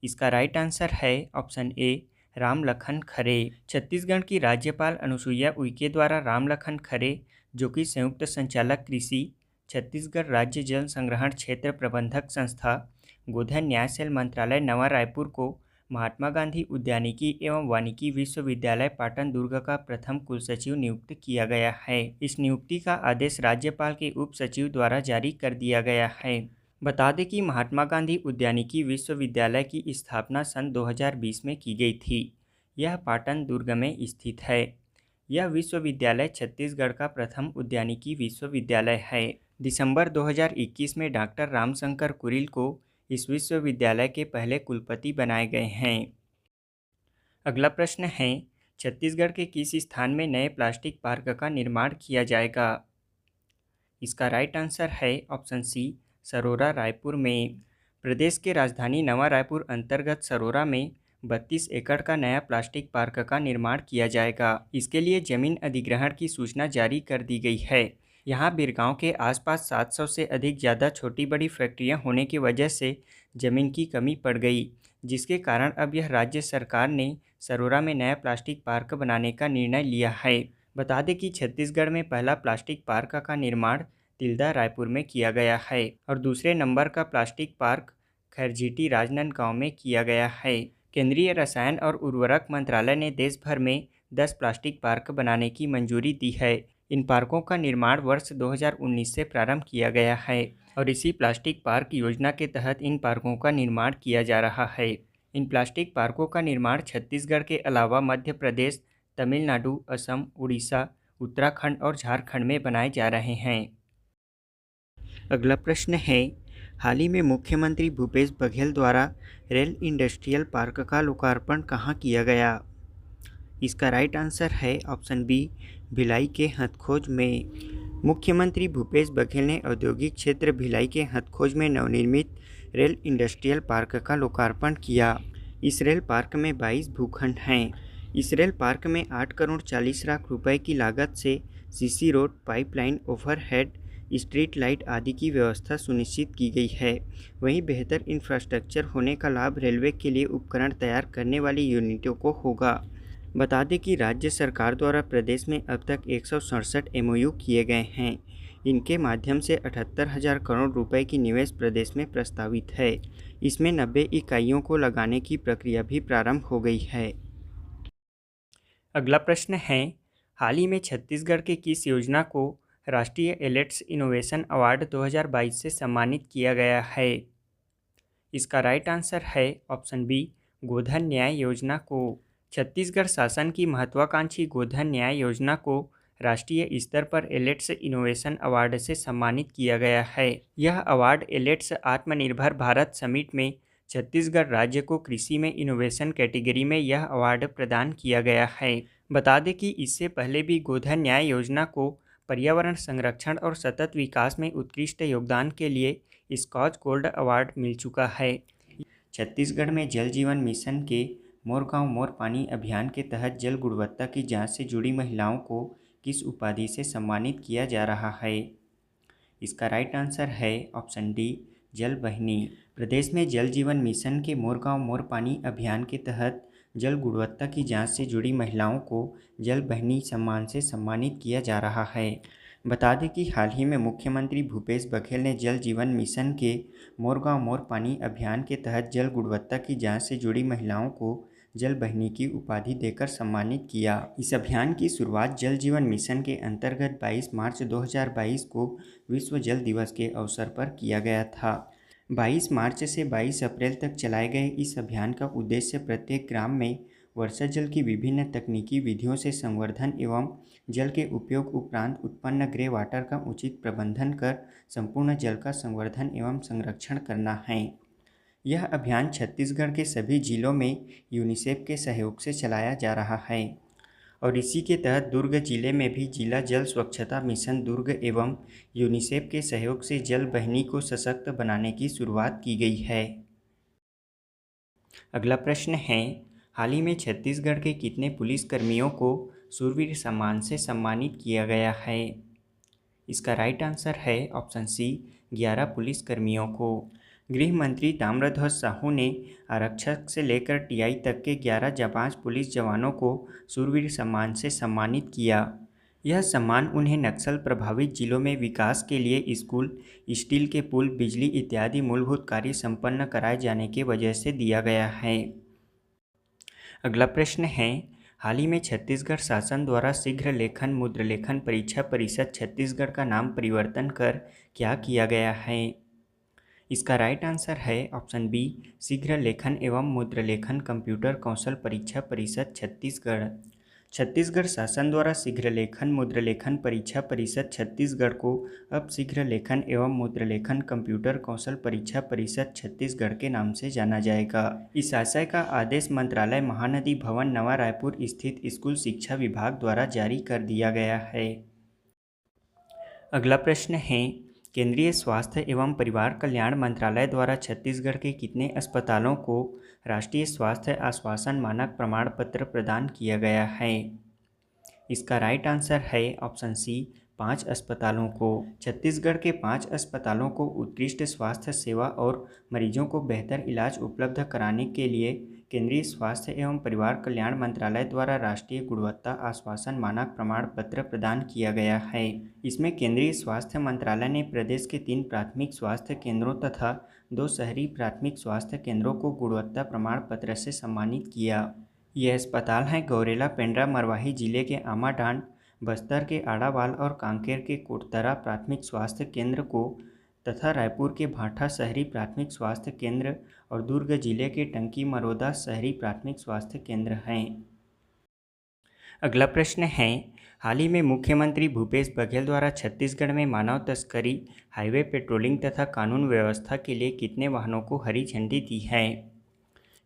इसका राइट आंसर है ऑप्शन ए, रामलखन खरे। छत्तीसगढ़ की राज्यपाल अनुसुईया उइके द्वारा रामलखन खरे, जो कि संयुक्त संचालक कृषि, छत्तीसगढ़ राज्य जल संग्रहण क्षेत्र प्रबंधक संस्था, गोधन न्याय सेल मंत्रालय नवा रायपुर को महात्मा गांधी उद्यानिकी एवं वानिकी विश्वविद्यालय पाटन दुर्ग का प्रथम कुलसचिव नियुक्त किया गया है। इस नियुक्ति का आदेश राज्यपाल के उप सचिव द्वारा जारी कर दिया गया है। बता दें कि महात्मा गांधी उद्यानिकी विश्वविद्यालय की स्थापना सन 2020 में की गई थी। यह पाटन दुर्ग में स्थित है। यह विश्वविद्यालय छत्तीसगढ़ का प्रथम उद्यानिकी विश्वविद्यालय है। दिसंबर 2021 में डॉक्टर रामशंकर कुरिल को इस विश्वविद्यालय के पहले कुलपति बनाए गए हैं। अगला प्रश्न है, छत्तीसगढ़ के किस स्थान में नए प्लास्टिक पार्क का निर्माण किया जाएगा? इसका राइट आंसर है ऑप्शन सी, सरोरा रायपुर में। प्रदेश के राजधानी नवा रायपुर अंतर्गत सरोरा में 32 एकड़ का नया प्लास्टिक पार्क का निर्माण किया जाएगा। इसके लिए जमीन अधिग्रहण की सूचना जारी कर दी गई है। यहाँ बिरगांव के आसपास 700 से अधिक ज़्यादा छोटी बड़ी फैक्ट्रियाँ होने की वजह से ज़मीन की कमी पड़ गई, जिसके कारण अब यह राज्य सरकार ने सरोरा में नया प्लास्टिक पार्क बनाने का निर्णय लिया है। बता दें कि छत्तीसगढ़ में पहला प्लास्टिक पार्क का निर्माण तिल्दा रायपुर में किया गया है और दूसरे नंबर का प्लास्टिक पार्क खैरजीटी राजनांदगांव में किया गया है। केंद्रीय रसायन और उर्वरक मंत्रालय ने देश भर में 10 प्लास्टिक पार्क बनाने की मंजूरी दी है। इन पार्कों का निर्माण वर्ष 2019 से प्रारंभ किया गया है और इसी प्लास्टिक पार्क योजना के तहत इन पार्कों का निर्माण किया जा रहा है। इन प्लास्टिक पार्कों का निर्माण छत्तीसगढ़ के अलावा मध्य प्रदेश, तमिलनाडु, असम, उड़ीसा, उत्तराखंड और झारखंड में बनाए जा रहे हैं। अगला प्रश्न है, हाल ही में मुख्यमंत्री भूपेश बघेल द्वारा रेल इंडस्ट्रियल पार्क का लोकार्पण कहाँ किया गया? इसका राइट आंसर है ऑप्शन बी, भिलाई के हथखोज में। मुख्यमंत्री भूपेश बघेल ने औद्योगिक क्षेत्र भिलाई के हथखोज में नवनिर्मित रेल इंडस्ट्रियल पार्क का लोकार्पण किया। इस रेल पार्क में 22 भूखंड हैं। इस रेल पार्क में 8 करोड़ 40 लाख रुपए की लागत से CC road, pipeline, overhead, street light आदि की व्यवस्था सुनिश्चित की गई है। वहीं बेहतर इंफ्रास्ट्रक्चर होने का लाभ रेलवे के लिए उपकरण तैयार करने वाली यूनिटों को होगा। बता दें कि राज्य सरकार द्वारा प्रदेश में अब तक 167 MOU किए गए हैं। इनके माध्यम से 78,000 करोड़ रुपए की निवेश प्रदेश में प्रस्तावित है। इसमें 90 इकाइयों को लगाने की प्रक्रिया भी प्रारंभ हो गई है। अगला प्रश्न है, हाल ही में छत्तीसगढ़ के किस योजना को राष्ट्रीय एलेट्स इनोवेशन अवार्ड 2022 से सम्मानित किया गया है? इसका राइट आंसर है ऑप्शन बी, गोधन न्याय योजना को। छत्तीसगढ़ शासन की महत्वाकांक्षी गोधन न्याय योजना को राष्ट्रीय स्तर पर एलेट्स इनोवेशन अवार्ड से सम्मानित किया गया है। यह अवार्ड एलेट्स आत्मनिर्भर भारत समिट में छत्तीसगढ़ राज्य को कृषि में इनोवेशन कैटेगरी में यह अवार्ड प्रदान किया गया है। बता दें कि इससे पहले भी गोधन न्याय योजना को पर्यावरण संरक्षण और सतत विकास में उत्कृष्ट योगदान के लिए स्कॉच गोल्ड अवार्ड मिल चुका है। छत्तीसगढ़ में जल जीवन मिशन के मोर गांव मोर पानी अभियान के तहत जल गुणवत्ता की जांच से जुड़ी महिलाओं को किस उपाधि से सम्मानित किया जा रहा है? इसका राइट आंसर है ऑप्शन डी, जल बहिनी। प्रदेश में जल जीवन मिशन के मोर गांव मोर पानी अभियान के तहत जल गुणवत्ता की जांच से जुड़ी महिलाओं को जल बहिनी सम्मान से सम्मानित किया जा रहा है। बता दें कि हाल ही में मुख्यमंत्री भूपेश बघेल ने जल जीवन मिशन के मोर गांव मोर पानी अभियान के तहत जल गुणवत्ता की जांच से जुड़ी महिलाओं को जल बहिनी की उपाधि देकर सम्मानित किया। इस अभियान की शुरुआत जल जीवन मिशन के अंतर्गत 22 मार्च 2022 को विश्व जल दिवस के अवसर पर किया गया था। 22 मार्च से 22 अप्रैल तक चलाए गए इस अभियान का उद्देश्य प्रत्येक ग्राम में वर्षा जल की विभिन्न तकनीकी विधियों से संवर्धन एवं जल के उपयोग उपरांत उत्पन्न ग्रे वाटर का उचित प्रबंधन कर संपूर्ण जल का संवर्धन एवं संरक्षण करना है। यह अभियान छत्तीसगढ़ के सभी जिलों में यूनिसेफ के सहयोग से चलाया जा रहा है और इसी के तहत दुर्ग जिले में भी जिला जल स्वच्छता मिशन दुर्ग एवं यूनिसेफ के सहयोग से जल बहिनी को सशक्त बनाने की शुरुआत की गई है। अगला प्रश्न है, हाल ही में छत्तीसगढ़ के कितने पुलिसकर्मियों को शूरवीर सम्मान से सम्मानित किया गया है? इसका राइट आंसर है ऑप्शन सी 11 पुलिसकर्मियों को। गृह मंत्री ताम्रध्वज साहू ने आरक्षक से लेकर टीआई तक के 11 जाबाज पुलिस जवानों को शूरवीर सम्मान से सम्मानित किया। यह सम्मान उन्हें नक्सल प्रभावित जिलों में विकास के लिए स्कूल, स्टील के पुल, बिजली इत्यादि मूलभूत कार्य संपन्न कराए जाने के वजह से दिया गया है। अगला प्रश्न है, हाल ही में छत्तीसगढ़ शासन द्वारा शीघ्र लेखन मुद्र लेखन परीक्षा परिषद छत्तीसगढ़ का नाम परिवर्तन कर क्या किया गया है? इसका राइट आंसर है ऑप्शन बी शीघ्र लेखन एवं मुद्र लेखन कंप्यूटर कौशल परीक्षा परिषद छत्तीसगढ़। छत्तीसगढ़ शासन द्वारा शीघ्र लेखन मुद्र लेखन परीक्षा परिषद छत्तीसगढ़ को अब शीघ्र लेखन एवं मुद्र लेखन कंप्यूटर कौशल परीक्षा परिषद छत्तीसगढ़ के नाम से जाना जाएगा। इस आशय का आदेश मंत्रालय महानदी भवन नवा रायपुर स्थित स्कूल शिक्षा विभाग द्वारा जारी कर दिया गया है। अगला प्रश्न है, केंद्रीय स्वास्थ्य एवं परिवार कल्याण मंत्रालय द्वारा छत्तीसगढ़ के कितने अस्पतालों को राष्ट्रीय स्वास्थ्य आश्वासन मानक प्रमाण पत्र प्रदान किया गया है? इसका राइट आंसर है ऑप्शन सी 5 अस्पतालों को। छत्तीसगढ़ के 5 अस्पतालों को उत्कृष्ट स्वास्थ्य सेवा और मरीजों को बेहतर इलाज उपलब्ध कराने के लिए केंद्रीय स्वास्थ्य एवं परिवार कल्याण मंत्रालय द्वारा राष्ट्रीय गुणवत्ता आश्वासन मानक प्रमाण पत्र प्रदान किया गया है। इसमें केंद्रीय स्वास्थ्य मंत्रालय ने प्रदेश के 3 प्राथमिक स्वास्थ्य केंद्रों तथा 2 शहरी प्राथमिक स्वास्थ्य केंद्रों को गुणवत्ता प्रमाण पत्र से सम्मानित किया। ये अस्पताल हैं गौरेला पेंड्रा मरवाही जिले के आमाडांड, बस्तर के आड़ावाल और कांकेर के कोटतरा प्राथमिक स्वास्थ्य केंद्र को तथा रायपुर के भाठा शहरी प्राथमिक स्वास्थ्य केंद्र और दुर्ग जिले के टंकी मरोदा शहरी प्राथमिक स्वास्थ्य केंद्र हैं। अगला प्रश्न है, हाल ही में मुख्यमंत्री भूपेश बघेल द्वारा छत्तीसगढ़ में मानव तस्करी, हाईवे पेट्रोलिंग तथा कानून व्यवस्था के लिए कितने वाहनों को हरी झंडी दी है?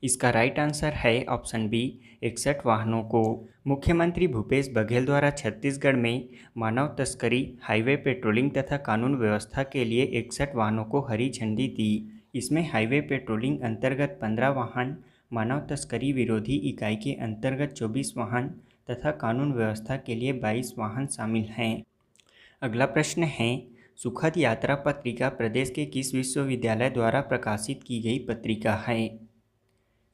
इसका राइट आंसर है ऑप्शन बी 61 वाहनों को। मुख्यमंत्री भूपेश बघेल द्वारा छत्तीसगढ़ में मानव तस्करी, हाईवे पेट्रोलिंग तथा कानून व्यवस्था के लिए 61 वाहनों को हरी झंडी दी। इसमें हाईवे पेट्रोलिंग अंतर्गत 15 वाहन, मानव तस्करी विरोधी इकाई के अंतर्गत 24 वाहन तथा कानून व्यवस्था के लिए 22 वाहन शामिल हैं। अगला प्रश्न है, सुखद यात्रा पत्रिका प्रदेश के किस विश्वविद्यालय द्वारा प्रकाशित की गई पत्रिका है?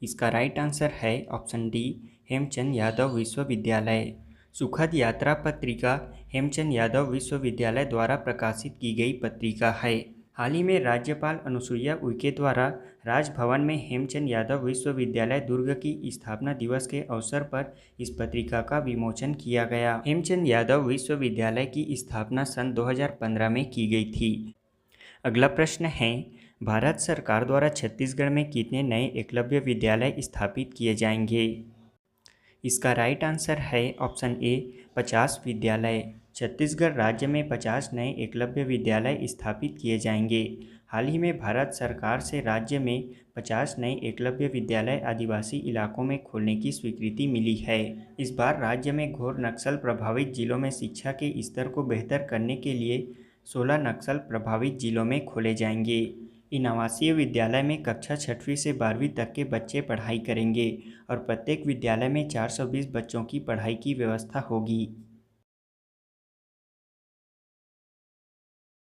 इसका राइट आंसर है ऑप्शन डी हेमचंद यादव विश्वविद्यालय। सुखद यात्रा पत्रिका हेमचंद यादव विश्वविद्यालय द्वारा प्रकाशित की गई पत्रिका है। हाल ही में राज्यपाल अनुसुईया उइके द्वारा राजभवन में हेमचंद यादव विश्वविद्यालय दुर्ग की स्थापना दिवस के अवसर पर इस पत्रिका का विमोचन किया गया। हेमचंद यादव विश्वविद्यालय की स्थापना सन 2015 में की गई थी। अगला प्रश्न है, भारत सरकार द्वारा छत्तीसगढ़ में कितने नए एकलव्य विद्यालय स्थापित किए जाएंगे? इसका राइट आंसर है ऑप्शन ए 50 विद्यालय। छत्तीसगढ़ राज्य में 50 नए एकलव्य विद्यालय स्थापित किए जाएंगे। हाल ही में भारत सरकार से राज्य में 50 नए एकलव्य विद्यालय आदिवासी इलाकों में खोलने की स्वीकृति मिली है। इस बार राज्य में घोर नक्सल प्रभावित जिलों में शिक्षा के स्तर को बेहतर करने के लिए 16 नक्सल प्रभावित जिलों में खोले जाएंगे। इन आवासीय विद्यालय में कक्षा 6वीं से 12वीं तक के बच्चे पढ़ाई करेंगे और प्रत्येक विद्यालय में 420 बच्चों की पढ़ाई की व्यवस्था होगी।